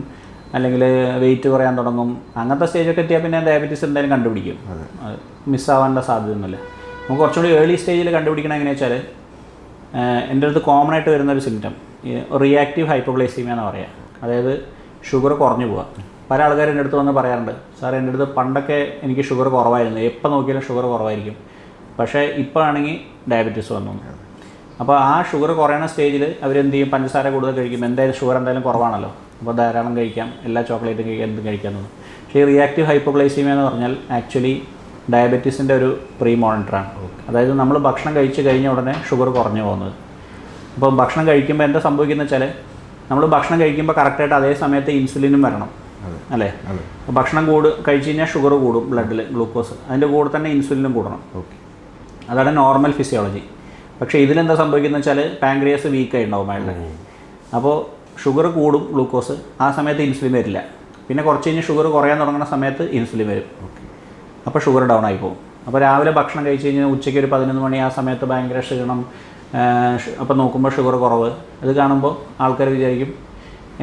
അല്ലെങ്കിൽ വെയിറ്റ് കുറയാൻ തുടങ്ങും, അങ്ങനത്തെ സ്റ്റേജൊക്കെ എത്തിയാൽ പിന്നെ ഡയബറ്റീസ് എന്തായാലും കണ്ടുപിടിക്കും. അത് മിസ്സാവാനുള്ള സാധ്യതയൊന്നുമില്ല. നമുക്ക് കുറച്ചുകൂടി ഏർലി സ്റ്റേജിൽ കണ്ടുപിടിക്കണം എങ്ങനെയാണെന്ന് വെച്ചാൽ, എൻ്റെ അടുത്ത് കോമൺ ആയിട്ട് വരുന്നൊരു സിംറ്റം റിയാക്റ്റീവ് ഹൈപ്പോഗ്ലൈസീമിയ എന്ന് പറയുക. അതായത് ഷുഗർ കുറഞ്ഞു പോവുക. പല ആൾക്കാരും എൻ്റെ അടുത്ത് വന്ന് പറയാറുണ്ട്, സാർ എൻ്റെ അടുത്ത് പണ്ടൊക്കെ എനിക്ക് ഷുഗർ കുറവായിരുന്നു, എപ്പോൾ നോക്കിയാലും ഷുഗർ കുറവായിരിക്കും, പക്ഷേ ഇപ്പോൾ ആണെങ്കിൽ ഡയബറ്റീസ് വന്നു. അപ്പോൾ ആ ഷുഗർ കുറയുന്ന സ്റ്റേജിൽ അവരെന്ത് ചെയ്യും, പഞ്ചസാര കൂടുതൽ കഴിക്കും. എന്തായാലും ഷുഗർ എന്തായാലും കുറവാണല്ലോ, അപ്പോൾ ധാരാളം കഴിക്കാം, എല്ലാ ചോക്ലേറ്റും കഴിക്കാം, എന്തും കഴിക്കാൻ തോന്നും. പക്ഷേ ഈ റിയാക്റ്റീവ് ഹൈപ്പോഗ്ലൈസീമിയ എന്ന് പറഞ്ഞാൽ ആക്ച്വലി ഡയബറ്റീസിൻ്റെ ഒരു പ്രീ മോണിറ്ററാണ്. അതായത് നമ്മൾ ഭക്ഷണം കഴിച്ച് കഴിഞ്ഞ ഉടനെ ഷുഗർ കുറഞ്ഞു പോകുന്നത്. അപ്പോൾ ഭക്ഷണം കഴിക്കുമ്പോൾ എന്താ സംഭവിക്കുന്നത് വെച്ചാൽ, നമ്മൾ ഭക്ഷണം കഴിക്കുമ്പോൾ കറക്റ്റായിട്ട് അതേ സമയത്ത് ഇൻസുലിനും വരണം അല്ലേ. അപ്പോൾ ഭക്ഷണം കഴിച്ച് കഴിഞ്ഞാൽ ഷുഗർ കൂടും, ബ്ലഡിൽ ഗ്ലൂക്കോസ്, അതിൻ്റെ കൂടെ തന്നെ ഇൻസുലിനും കൂടണം. അതാണ് നോർമൽ ഫിസിയോളജി. പക്ഷേ ഇതിലെന്താ സംഭവിക്കുന്നത് വെച്ചാൽ പാൻക്രിയാസ് വീക്കായി ഉണ്ടാവും അയാളുടെ. അപ്പോൾ ഷുഗർ കൂടും, ഗ്ലൂക്കോസ്, ആ സമയത്ത് ഇൻസുലിൻ വരില്ല. പിന്നെ കുറച്ച് കഴിഞ്ഞ് ഷുഗർ കുറയാൻ തുടങ്ങുന്ന സമയത്ത് ഇൻസുലിൻ വരും. അപ്പോൾ ഷുഗർ ഡൗൺ ആയി പോകും. അപ്പോൾ രാവിലെ ഭക്ഷണം കഴിച്ച് കഴിഞ്ഞാൽ ഉച്ചയ്ക്ക് ഒരു 11 മണി ആ സമയത്ത് ഭയങ്കര ക്ഷീണം, അപ്പോൾ നോക്കുമ്പോൾ ഷുഗർ കുറവ്. അത് കാണുമ്പോൾ ആൾക്കാർ വിചാരിക്കും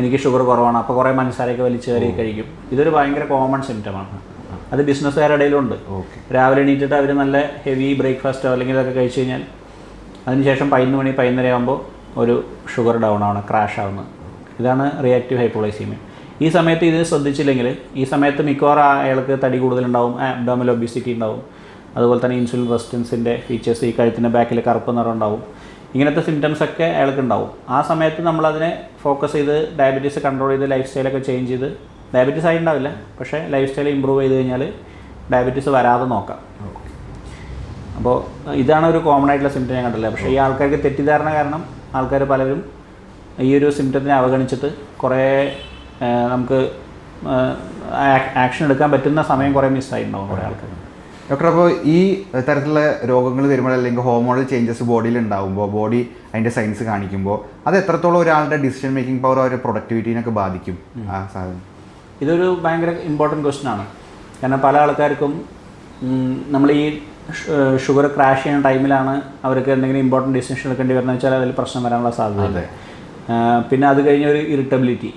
എനിക്ക് ഷുഗർ കുറവാണ്, അപ്പോൾ കുറേ പഞ്ചസാരയൊക്കെ വലിച്ചു കയറി കഴിക്കും. ഇതൊരു ഭയങ്കര കോമൺ സിംറ്റമാണ്. അത് ബിസിനസ്സുകാരുടെ ഇടയിലുണ്ട്. രാവിലെ എണീറ്റിട്ട് അവർ നല്ല ഹെവി ബ്രേക്ക്ഫാസ്റ്റോ അല്ലെങ്കിൽ ഇതൊക്കെ കഴിച്ച് കഴിഞ്ഞാൽ അതിനുശേഷം 11 മണി 11:30 ആകുമ്പോൾ ഒരു ഷുഗർ ഡൗൺ ആവണം, ക്രാഷ് ആവുന്നത്. ഇതാണ് റിയാക്റ്റീവ് ഹൈപ്പോഗ്ലൈസീമിയ. ഈ സമയത്ത് ഇത് ശ്രദ്ധിച്ചില്ലെങ്കിൽ ഈ സമയത്ത് മിക്കവാറും അയാൾക്ക് തടി കൂടുതലുണ്ടാവും, അബ്ഡോമിനൽ ഒബിസിറ്റി ഉണ്ടാവും, അതുപോലെ തന്നെ ഇൻസുലിൻ റെസിസ്റ്റൻസിൻ്റെ ഫീച്ചേഴ്സ്, ഈ കഴുത്തിൻ്റെ ബാക്കിൽ കറുപ്പ് നിറം ഉണ്ടാവും. ഇങ്ങനത്തെ സിംറ്റംസ് ഒക്കെ അയാൾക്ക് ഉണ്ടാവും. ആ സമയത്ത് നമ്മളതിനെ ഫോക്കസ് ചെയ്ത് ഡയബറ്റീസ് കൺട്രോൾ ചെയ്ത് ലൈഫ് സ്റ്റൈലൊക്കെ ചേഞ്ച് ചെയ്ത്, ഡയബറ്റീസ് ആയി ഉണ്ടാവില്ല പക്ഷേ ലൈഫ് സ്റ്റൈൽ ഇമ്പ്രൂവ് ചെയ്ത് കഴിഞ്ഞാൽ ഡയബറ്റീസ് വരാതെ നോക്കാം. അപ്പോൾ ഇതാണ് ഒരു കോമൺ ആയിട്ടുള്ള സിംറ്റം ഞാൻ കണ്ടില്ല. പക്ഷേ ഈ ആൾക്കാർക്ക് തെറ്റിദ്ധാരണ കാരണം ആൾക്കാർ പലരും ഈ ഒരു സിംറ്റത്തിനെ അവഗണിച്ചിട്ട് കുറേ നമുക്ക് ആക്ഷൻ എടുക്കാൻ പറ്റുന്ന സമയം കുറേ മിസ്സായിട്ടുണ്ടാവും കുറേ ആൾക്കാർ. ഡോക്ടർ, അപ്പോൾ ഈ തരത്തിലുള്ള രോഗങ്ങൾ വരുമ്പോൾ അല്ലെങ്കിൽ ഹോർമോണൽ ചേഞ്ചസ് ബോഡിയിൽ ഉണ്ടാകുമ്പോൾ, ബോഡി അതിൻ്റെ സയൻസ് കാണിക്കുമ്പോൾ, അത് എത്രത്തോളം ഒരാളുടെ ഡിസിഷൻ മേക്കിംഗ് പവർ, അവരുടെ പ്രൊഡക്ടിവിറ്റീനൊക്കെ ബാധിക്കും ആ സാധനം? ഇതൊരു ഭയങ്കര ഇമ്പോർട്ടൻറ്റ് ക്വസ്റ്റ്യൻ ആണ്. കാരണം പല ആൾക്കാർക്കും നമ്മൾ ഈ ഷുഗർ ക്രാഷ് ചെയ്യുന്ന ടൈമിലാണ് അവർക്ക് എന്തെങ്കിലും ഇമ്പോർട്ടൻറ്റ് ഡിസിഷൻ എടുക്കേണ്ടി വരുന്നത് വെച്ചാൽ അതിൽ പ്രശ്നം വരാനുള്ള സാധ്യതയുണ്ട്. പിന്നെ അത് കഴിഞ്ഞ ഒരു ഇറിറ്റബിലിറ്റി.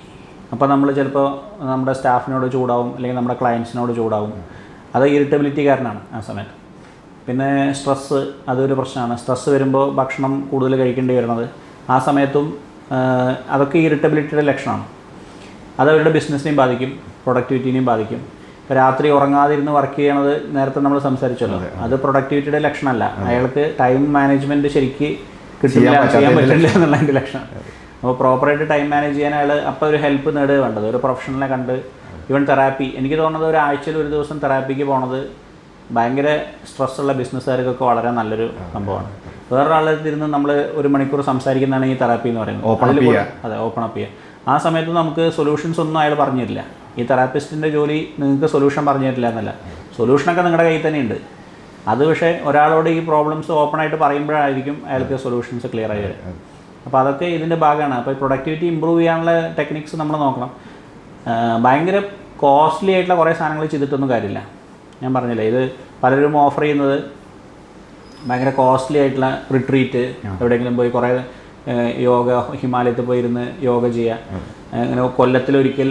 അപ്പോൾ നമ്മൾ ചിലപ്പോൾ നമ്മുടെ സ്റ്റാഫിനോട് ചൂടാവും, അല്ലെങ്കിൽ നമ്മുടെ ക്ലയൻസിനോട് ചൂടാവും. അത് ഇറിറ്റബിലിറ്റി കാരണമാണ് ആ സമയത്ത്. പിന്നെ സ്ട്രെസ്സ്, അതൊരു പ്രശ്നമാണ്. സ്ട്രെസ്സ് വരുമ്പോൾ ഭക്ഷണം കൂടുതൽ കഴിക്കേണ്ടി വരുന്നത് ആ സമയത്തും അതൊക്കെ ഇറിറ്റബിലിറ്റിയുടെ ലക്ഷണമാണ്. അതവരുടെ ബിസിനസ്സിനെയും ബാധിക്കും, പ്രൊഡക്ടിവിറ്റിനെയും ബാധിക്കും. ഇപ്പോൾ രാത്രി ഉറങ്ങാതിരുന്ന് വർക്ക് ചെയ്യണത് നേരത്തെ നമ്മൾ സംസാരിച്ചല്ലോ, അത് പ്രൊഡക്ടിവിറ്റിയുടെ ലക്ഷണമല്ല. അയാൾക്ക് ടൈം മാനേജ്മെൻറ്റ് ശരിക്ക് കിട്ടില്ല, ചെയ്യാൻ പറ്റില്ല എന്നുള്ളതിൻ്റെ ലക്ഷണം. അപ്പോൾ പ്രോപ്പറായിട്ട് ടൈം മാനേജ് ചെയ്യാൻ അയാൾ അപ്പോൾ ഒരു ഹെൽപ്പ് നേടുക വേണ്ടത്, ഒരു പ്രൊഫഷണലിനെ കണ്ട്. ഈവൻ തെറാപ്പി, എനിക്ക് തോന്നുന്നത് ഒരാഴ്ചയിൽ ഒരു ദിവസം തെറാപ്പിക്ക് പോണത് ഭയങ്കര സ്ട്രെസ്സുള്ള ബിസിനസ്സുകാർക്കൊക്കെ വളരെ നല്ലൊരു സംഭവമാണ്. വേറൊരാളുടെ ഇരുന്ന് നമ്മൾ 1 മണിക്കൂർ സംസാരിക്കുന്നതാണ് ഈ തെറാപ്പി എന്ന് പറയുന്നത്. അതെ, ഓപ്പൺ അപ്പ് ചെയ്യുക. ആ സമയത്ത് നമുക്ക് സൊല്യൂഷൻസ് ഒന്നും അയാൾ പറഞ്ഞു തരില്ല. ഈ തെറാപ്പിസ്റ്റിൻ്റെ ജോലി നിങ്ങൾക്ക് സൊല്യൂഷൻ പറഞ്ഞു തരില്ല എന്നല്ല, സൊല്യൂഷനൊക്കെ നിങ്ങളുടെ കയ്യിൽ തന്നെയുണ്ട്. അത് പക്ഷേ ഒരാളോട് ഈ പ്രോബ്ലംസ് ഓപ്പണായിട്ട് പറയുമ്പോഴായിരിക്കും അയാൾക്ക് സൊല്യൂഷൻസ് ക്ലിയർ ആയി വരും. അപ്പോൾ അതൊക്കെ ഇതിൻ്റെ ഭാഗമാണ്. അപ്പോൾ പ്രൊഡക്ടിവിറ്റി ഇമ്പ്രൂവ് ചെയ്യാനുള്ള ടെക്നിക്സ് നമ്മൾ നോക്കണം. ഭയങ്കര കോസ്റ്റ്ലി ആയിട്ടുള്ള കുറേ സാധനങ്ങൾ ചെയ്തിട്ടൊന്നും കാര്യമില്ല. ഞാൻ പറഞ്ഞില്ലേ, ഇത് പലരും ഓഫർ ചെയ്യുന്നത് ഭയങ്കര കോസ്റ്റ്ലി ആയിട്ടുള്ള റിട്രീറ്റ്, എവിടെയെങ്കിലും പോയി കുറേ യോഗ, ഹിമാലയത്തിൽ പോയി ഇരുന്ന് യോഗ ചെയ്യുക, അങ്ങനെ കൊല്ലത്തിലൊരിക്കൽ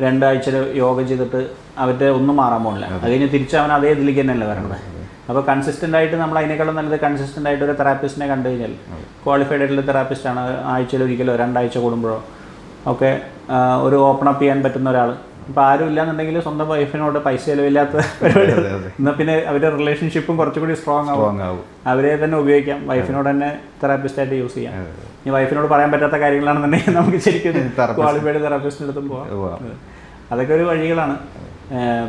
2 ആഴ്ച യോഗ ചെയ്തിട്ട് അവരുടെ ഒന്നും മാറാൻ പോകില്ല. അത് കഴിഞ്ഞ് തിരിച്ച് അവൻ അതേ ഇതിലേക്ക് തന്നെയല്ലേ വരണത്. അപ്പോൾ കൺസിസ്റ്റൻ്റ് ആയിട്ട് നമ്മൾ അതിനേക്കാളും നല്ലത് കൺസിസ്റ്റൻ്റ് ആയിട്ട് ഒരു തെറാപ്പിസ്റ്റിനെ കണ്ടു കഴിഞ്ഞാൽ, ക്വാളിഫൈഡ് ആയിട്ടുള്ള തെറാപ്പിസ്റ്റാണ്, ആഴ്ചയിൽ ഒരിക്കലോ 2 ആഴ്ച കൂടുമ്പോഴോ ഒക്കെ ഒരു ഓപ്പൺ അപ്പ് ചെയ്യാൻ പറ്റുന്ന ഒരാൾ. ഇപ്പോൾ ആരും ഇല്ലാന്നുണ്ടെങ്കിൽ സ്വന്തം വൈഫിനോട് പൈസ ചിലവില്ലാത്ത പരിപാടി, എന്നാൽ പിന്നെ അവരുടെ റിലേഷൻഷിപ്പും കുറച്ചുകൂടി സ്ട്രോങ് ആവും. അവരെ തന്നെ ഉപയോഗിക്കാം, വൈഫിനോട് തന്നെ തെറാപ്പിസ്റ്റായിട്ട് യൂസ് ചെയ്യാം. ഈ വൈഫിനോട് പറയാൻ പറ്റാത്ത കാര്യങ്ങളാണെന്നുണ്ടെങ്കിൽ നമുക്ക് ശരിക്കും ക്വാളിഫൈഡ് തെറാപ്പിസ്റ്റിൻ്റെ അടുത്തും പോവാം. അതൊക്കെ ഒരു വഴികളാണ്.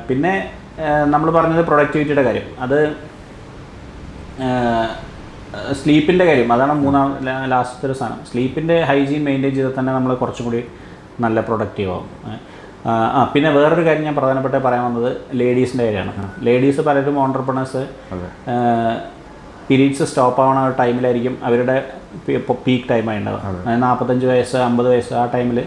പിന്നെ നമ്മൾ പറഞ്ഞത് പ്രൊഡക്ടിവിറ്റിയുടെ കാര്യം. അത് സ്ലീപ്പിൻ്റെ കാര്യം അതാണ് ലാസ്റ്റത്തെ ഒരു സാധനം. സ്ലീപ്പിൻ്റെ ഹൈജീൻ മെയിൻറ്റെയിൻ ചെയ്താൽ തന്നെ നമ്മൾ കുറച്ചും കൂടി നല്ല പ്രൊഡക്റ്റീവ് ആവും. പിന്നെ വേറൊരു കാര്യം ഞാൻ പ്രധാനപ്പെട്ട പറയാൻ വന്നത് ലേഡീസിൻ്റെ കാര്യമാണ്. ലേഡീസ് പലരും ഓൺടർപ്രണേഴ്സ് പീരീഡ്സ് സ്റ്റോപ്പ് ആവുന്ന ഒരു ടൈമിലായിരിക്കും അവരുടെ പീക്ക് ടൈമായി ഉണ്ടാവുക. 45 വയസ്സ് 50 വയസ്സ് ആ ടൈമിൽ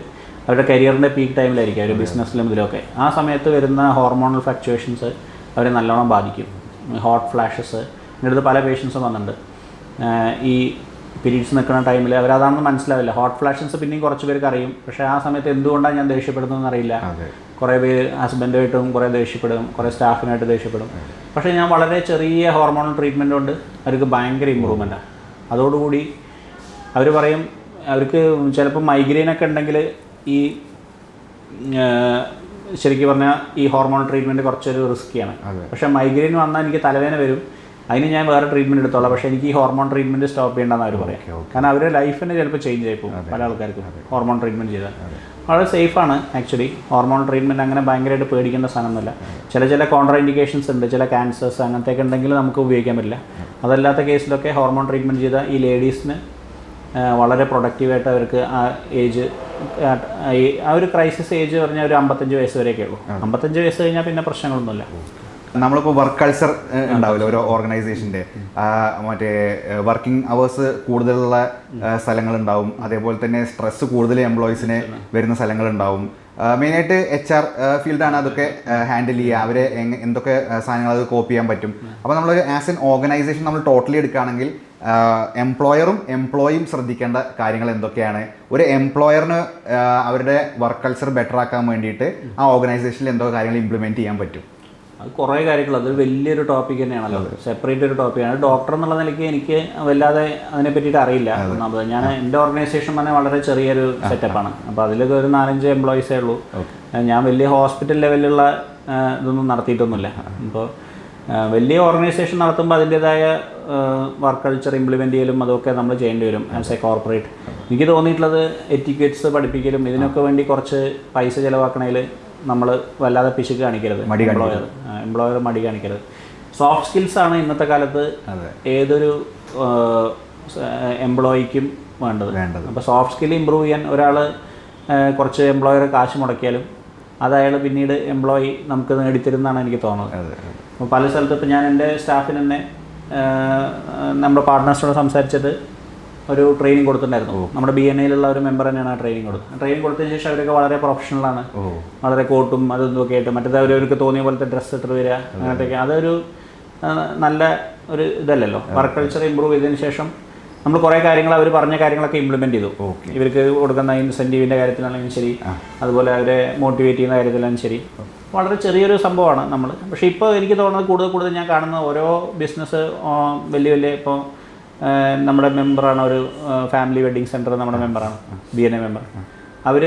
അവരുടെ കരിയറിൻ്റെ പീക്ക് ടൈമിലായിരിക്കും അവർ ബിസിനസ്സിലും ഇതിലൊക്കെ. ആ സമയത്ത് വരുന്ന ഹോർമോണൽ ഫ്ലക്ച്വേഷൻസ് അവരെ നല്ലോണം ബാധിക്കും. ഹോട്ട് ഫ്ലാഷസ്, എൻ്റെ അടുത്ത് പല പേഷ്യൻസും വന്നിട്ടുണ്ട്. ഈ പീരീഡ്സ് നിൽക്കുന്ന ടൈമിൽ അവരതാണെന്ന് മനസ്സിലാവില്ല. ഹോട്ട് ഫ്ലാഷൻസ് പിന്നെയും കുറച്ച് പേർക്ക് അറിയും, പക്ഷേ ആ സമയത്ത് എന്തുകൊണ്ടാണ് ഞാൻ ദേഷ്യപ്പെടുന്നതെന്ന് അറിയില്ല. കുറേ പേര് ഹസ്ബൻഡുമായിട്ടും കുറേ ദേഷ്യപ്പെടും, കുറേ സ്റ്റാഫിനായിട്ട് ദേഷ്യപ്പെടും. പക്ഷേ ഞാൻ വളരെ ചെറിയ ഹോർമോണൽ ട്രീറ്റ്മെൻറ്റ് കൊണ്ട് അവർക്ക് ഭയങ്കര ഇമ്പ്രൂവ്മെൻറ്റാണ്. അതോടുകൂടി അവർ പറയും അവർക്ക് ചിലപ്പോൾ മൈഗ്രെയിനൊക്കെ ഉണ്ടെങ്കിൽ ഈ ശരിക്കും പറഞ്ഞാൽ ഈ ഹോർമോൺ ട്രീറ്റ്മെൻറ്റ് കുറച്ചൊരു റിസ്ക്കിയാണ്. പക്ഷേ മൈഗ്രെയിൻ വന്നാൽ എനിക്ക് തലവേദന വരും, അതിന് ഞാൻ വേറെ ട്രീറ്റ്മെൻറ്റ് എടുത്തോളാം, പക്ഷേ എനിക്ക് ഈ ഹോർമോൺ ട്രീറ്റ്മെൻറ്റ് സ്റ്റോപ്പ് ചെയ്യേണ്ടെന്ന് അവർ പറയും. കാരണം അവരുടെ ലൈഫിന് ചിലപ്പോൾ ചേഞ്ച് ആയി പോകും. പല ആൾക്കാർക്കും ഹോർമോൺ ട്രീറ്റ്മെൻറ്റ് ചെയ്താൽ വളരെ സേഫാണ് ആക്ച്വലി. ഹോർമോൺ ട്രീറ്റ്മെൻറ്റ് അങ്ങനെ ഭയങ്കരമായിട്ട് പേടിക്കേണ്ട സാധനമൊന്നുമില്ല. ചില കോൺട്രാ ഇൻഡിക്കേഷൻസ് ഉണ്ട്, ചില ക്യാൻസേഴ്സ് അങ്ങനത്തെയൊക്കെ ഉണ്ടെങ്കിൽ നമുക്ക് ഉപയോഗിക്കാൻ പറ്റില്ല. അതല്ലാത്ത കേസിലൊക്കെ ഹോർമോൺ ട്രീറ്റ്മെൻറ്റ് ചെയ്താൽ ഈ ലേഡീസിന് വളരെ പ്രൊഡക്റ്റീവായിട്ട് അവർക്ക് ആ ഏജ് ആ ഒരു ക്രൈസിസ് ഏജ് പറഞ്ഞാൽ ഒരു 55 വയസ്സ് വരെയൊക്കെ ഉള്ളൂ. 55 വയസ്സ് കഴിഞ്ഞാൽ പിന്നെ പ്രശ്നങ്ങളൊന്നുമില്ല. നമ്മളിപ്പോൾ വർക്ക് കൾച്ചർ ഉണ്ടാവില്ല ഓരോ ഓർഗനൈസേഷൻ്റെ, മറ്റേ വർക്കിംഗ് അവേഴ്സ് കൂടുതലുള്ള സ്ഥലങ്ങളുണ്ടാവും. അതേപോലെ തന്നെ സ്ട്രെസ്സ് കൂടുതൽ എംപ്ലോയീസിന് വരുന്ന സ്ഥലങ്ങളുണ്ടാവും. മെയിനായിട്ട് HR ഫീൽഡാണ് അതൊക്കെ ഹാൻഡിൽ ചെയ്യുക. അവരെ എന്തൊക്കെ സാധനങ്ങൾ അത് കോപ്പ് ചെയ്യാൻ പറ്റും. അപ്പോൾ നമ്മൾ ആസ് എൻ ഓർഗനൈസേഷൻ നമ്മൾ ടോട്ടലി എടുക്കുകയാണെങ്കിൽ എംപ്ലോയറും എംപ്ലോയിയും ശ്രദ്ധിക്കേണ്ട കാര്യങ്ങൾ എന്തൊക്കെയാണ്? ഒരു എംപ്ലോയറിന് അവരുടെ വർക്ക് കൾച്ചർ ബെറ്റർ ആക്കാൻ വേണ്ടിയിട്ട് ആ ഓർഗനൈസേഷനിൽ എന്തൊക്കെ കാര്യങ്ങൾ ഇംപ്ലിമെൻറ്റ് ചെയ്യാൻ പറ്റും? അത് കുറേ കാര്യങ്ങൾ, അതൊരു വലിയൊരു ടോപ്പിക് തന്നെയാണല്ലോ, സെപ്പറേറ്റ് ഒരു ടോപ്പിക്കാണ്. ഡോക്ടർ എന്നുള്ള നിലയ്ക്ക് എനിക്ക് വല്ലാതെ അതിനെ പറ്റിയിട്ട് അറിയില്ല. ഒന്നാമത് ഞാൻ എൻ്റെ ഓർഗനൈസേഷൻ തന്നെ വളരെ ചെറിയൊരു സെറ്റപ്പാണ്. അപ്പോൾ അതിലൊക്കെ ഒരു 4-5 എംപ്ലോയീസേ ഉള്ളൂ. ഞാൻ വലിയ ഹോസ്പിറ്റൽ ലെവലിലുള്ള ഇതൊന്നും നടത്തിയിട്ടൊന്നുമില്ല. ഇപ്പോൾ വലിയ ഓർഗനൈസേഷൻ നടത്തുമ്പോൾ അതിൻ്റേതായ വർക്ക് കൾച്ചർ ഇംപ്ലിമെൻ്റ് ചെയ്യലും അതൊക്കെ നമ്മൾ ചെയ്യേണ്ടി വരും ആസ് എ കോർപ്പറേറ്റ്. എനിക്ക് തോന്നിയിട്ടുള്ളത് എറ്റിക്വറ്റ്സ് പഠിപ്പിക്കലും ഇതിനൊക്കെ വേണ്ടി കുറച്ച് പൈസ ചിലവാക്കണതിൽ നമ്മൾ വല്ലാതെ പിശുക്ക് കാണിക്കരുത്. എംപ്ലോയർ മടി കാണിക്കരുത്. സോഫ്റ്റ് സ്കിൽസാണ് ഇന്നത്തെ കാലത്ത് ഏതൊരു എംപ്ലോയിക്കും വേണ്ടത്. അപ്പോൾ സോഫ്റ്റ് സ്കിൽ ഇമ്പ്രൂവ് ചെയ്യാൻ ഒരാൾ കുറച്ച് എംപ്ലോയർ കാശ് മുടക്കിയാലും അത് അയാൾ പിന്നീട് എംപ്ലോയി നമുക്ക് നേടിത്തരുന്നതാണ് എനിക്ക് തോന്നുന്നത്. അപ്പോൾ പല സ്ഥലത്ത് ഇപ്പോൾ ഞാൻ എൻ്റെ സ്റ്റാഫിന് തന്നെ നമ്മുടെ പാർട്ട്നേഴ്സിനോട് സംസാരിച്ചിട്ട് ഒരു ട്രെയിനിങ് കൊടുത്തിട്ടുണ്ടായിരുന്നു. നമ്മുടെ BNAയിലുള്ള ഒരു മെമ്പർ തന്നെയാണ് ആ ട്രെയിനിങ് കൊടുത്തത്. ട്രെയിനിങ് കൊടുത്തതിന് ശേഷം അവരൊക്കെ വളരെ പ്രൊഫഷണലാണ്, വളരെ കോട്ടും അതൊക്കെ ആയിട്ട് മറ്റേത് അവർക്ക് തോന്നിയ പോലത്തെ ഡ്രസ്സ് ഇട്ട് വരിക അങ്ങനത്തെയൊക്കെ. അതൊരു നല്ല ഒരു ഇതല്ലല്ലോ. വർക്ക് കൾച്ചർ ഇമ്പ്രൂവ് ചെയ്തതിന് ശേഷം നമ്മൾ കുറേ കാര്യങ്ങൾ അവർ പറഞ്ഞ കാര്യങ്ങളൊക്കെ ഇംപ്ലിമെൻറ്റ് ചെയ്തു. ഇവർക്ക് കൊടുക്കുന്ന ഇൻസെൻറ്റീവിൻ്റെ കാര്യത്തിലാണെങ്കിലും ശരി, അതുപോലെ അവരെ മോട്ടിവേറ്റ് ചെയ്യുന്ന കാര്യത്തിലാണെങ്കിലും ശരി, വളരെ ചെറിയൊരു സംഭവമാണ് നമ്മൾ. പക്ഷേ ഇപ്പോൾ എനിക്ക് തോന്നുന്നത് കൂടുതൽ ഞാൻ കാണുന്ന ഓരോ ബിസിനസ് വലിയ ഇപ്പോൾ നമ്മുടെ മെമ്പറാണ് ഒരു ഫാമിലി വെഡ്ഡിങ് സെൻറ്റർ, നമ്മുടെ മെമ്പറാണ് BNA മെമ്പർ. അവർ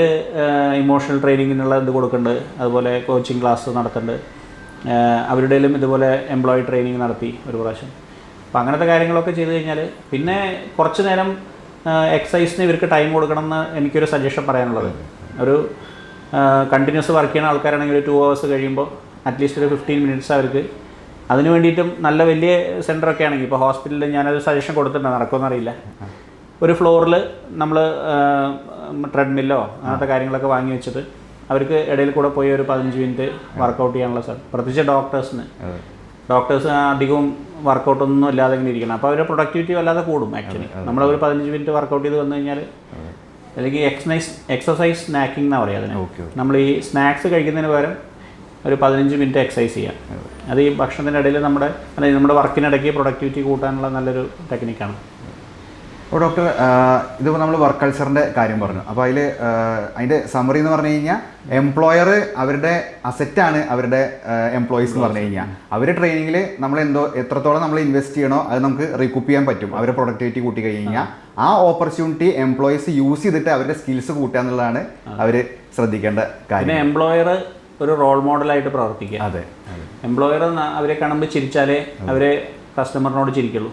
ഇമോഷണൽ ട്രെയിനിങ്ങിനുള്ള ഇത് കൊടുക്കുന്നുണ്ട്, അതുപോലെ കോച്ചിങ് ക്ലാസ് നടത്തുന്നുണ്ട്. അവരുടെയിലും ഇതുപോലെ എംപ്ലോയി ട്രെയിനിങ് നടത്തി ഒരു പ്രാവശ്യം. അപ്പോൾ അങ്ങനത്തെ കാര്യങ്ങളൊക്കെ ചെയ്ത് കഴിഞ്ഞാൽ പിന്നെ കുറച്ച് നേരം എക്സസൈസിന് ഇവർക്ക് ടൈം കൊടുക്കണം എന്ന് എനിക്കൊരു സജഷൻ പറയാനുള്ളത്. ഒരു കണ്ടിന്യൂസ് വർക്ക് ചെയ്യുന്ന ആൾക്കാരാണെങ്കിൽ ഒരു 2 hours കഴിയുമ്പോൾ അറ്റ്ലീസ്റ്റ് ഒരു 15 minutes അവർക്ക് അതിന് വേണ്ടിയിട്ടും നല്ല വലിയ സെൻറ്ററൊക്കെ ആണെങ്കിൽ ഇപ്പോൾ ഹോസ്പിറ്റലിൽ ഞാനൊരു സജഷൻ കൊടുത്തിട്ടുണ്ട്, നടക്കുമെന്നറിയില്ല. ഒരു ഫ്ലോറിൽ നമ്മൾ ട്രെഡ്മില്ലോ അങ്ങനത്തെ കാര്യങ്ങളൊക്കെ വാങ്ങി വെച്ചിട്ട് അവർക്ക് ഇടയിൽ കൂടെ പോയി ഒരു 15 minute വർക്കൗട്ട് ചെയ്യാനുള്ള സ്ഥലം. പ്രത്യേകിച്ച് ഡോക്ടേഴ്സ് അധികവും വർക്കൗട്ടൊന്നും ഇല്ലാതെ ഇങ്ങനെ ഇരിക്കണം. അപ്പോൾ അവരുടെ പ്രൊഡക്ടിവിറ്റി വല്ലാതെ കൂടും. ആക്ച്വലി നമ്മളൊരു 15 minute വർക്കൗട്ട് ചെയ്ത് വന്നു കഴിഞ്ഞാൽ, അല്ലെങ്കിൽ എക്സസൈസ് സ്നാക്കിംഗ് എന്നാണ് പറയുക അതിന്. നമ്മൾ ഈ സ്നാക്സ് കഴിക്കുന്നതിന് പകരം ഒരു 15 minute എക്സസൈസ് ചെയ്യാം. അത് ഈ ഭക്ഷണത്തിൻ്റെ ഇടയിൽ നമ്മുടെ വർക്കിനിടയ്ക്ക് പ്രൊഡക്ടിവിറ്റി കൂട്ടാനുള്ള നല്ലൊരു ടെക്നിക്കാണ്. അപ്പോൾ ഡോക്ടർ, ഇതിപ്പോൾ നമ്മൾ വർക്ക് കൾച്ചറിൻ്റെ കാര്യം പറഞ്ഞു. അപ്പോൾ അതിൻ്റെ സമ്മറി എന്ന് പറഞ്ഞു കഴിഞ്ഞാൽ എംപ്ലോയർ അവരുടെ അസറ്റാണ് അവരുടെ എംപ്ലോയീസ് എന്ന് പറഞ്ഞു കഴിഞ്ഞാൽ. അവർ ട്രെയിനിങ്ങിൽ നമ്മൾ എത്രത്തോളം നമ്മൾ ഇൻവെസ്റ്റ് ചെയ്യണോ അത് നമുക്ക് റീകൂപ്പ് ചെയ്യാൻ പറ്റും. അവരുടെ പ്രൊഡക്ടിവിറ്റി കൂട്ടി കഴിഞ്ഞാൽ ആ ഓപ്പർച്യൂണിറ്റി എംപ്ലോയീസ് യൂസ് ചെയ്തിട്ട് അവരുടെ സ്കിൽസ് കൂട്ടുക എന്നുള്ളതാണ് അവർ ശ്രദ്ധിക്കേണ്ട കാര്യം. പിന്നെ എംപ്ലോയർ ഒരു റോൾ മോഡലായിട്ട് പ്രവർത്തിക്കുക. അതെ, എംപ്ലോയർ അവരെ കാണുമ്പോൾ ചിരിച്ചാലേ അവരെ കസ്റ്റമറിനോട് ചിരിക്കുള്ളൂ.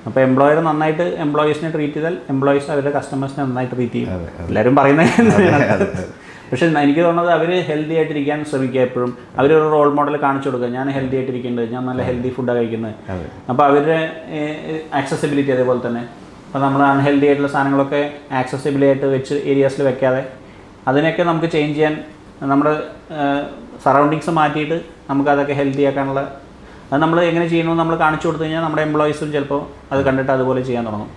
അപ്പോൾ എംപ്ലോയർ നന്നായിട്ട് എംപ്ലോയീസിനെ ട്രീറ്റ് ചെയ്താൽ എംപ്ലോയീസ് അവരുടെ കസ്റ്റമേഴ്സിനെ നന്നായിട്ട് ട്രീറ്റ് ചെയ്യും. എല്ലാവരും പറയുന്നത് പക്ഷെ എനിക്ക് തോന്നുന്നത് അവർ ഹെൽത്തി ആയിട്ടിരിക്കാൻ ശ്രമിക്കുക എപ്പോഴും. അവരൊരു റോൾ മോഡൽ കാണിച്ചു കൊടുക്കുക, ഞാൻ ഹെൽത്തി ആയിട്ടിരിക്കേണ്ടത്, ഞാൻ നല്ല ഹെൽത്തി ഫുഡാണ് കഴിക്കുന്നത്. അപ്പോൾ അവരുടെ ആക്സസിബിലിറ്റി അതേപോലെ തന്നെ. അപ്പോൾ നമ്മൾ അൺഹെൽത്തി ആയിട്ടുള്ള സാധനങ്ങളൊക്കെ ആക്സസിബിൾ ആയിട്ട് വെച്ച് ഏരിയാസിൽ വെക്കാതെ അതിനൊക്കെ നമുക്ക് ചേഞ്ച് ചെയ്യാൻ നമ്മുടെ സറൗണ്ടിങ്സ് മാറ്റിയിട്ട് നമുക്കതൊക്കെ ഹെൽത്തി ആക്കാനുള്ള അത് നമ്മൾ എങ്ങനെ ചെയ്യണമെന്ന് നമ്മൾ കാണിച്ചു കൊടുത്തു കഴിഞ്ഞാൽ നമ്മുടെ എംപ്ലോയീസും ചിലപ്പോൾ അത് കണ്ടിട്ട് അതുപോലെ ചെയ്യാൻ തുടങ്ങും.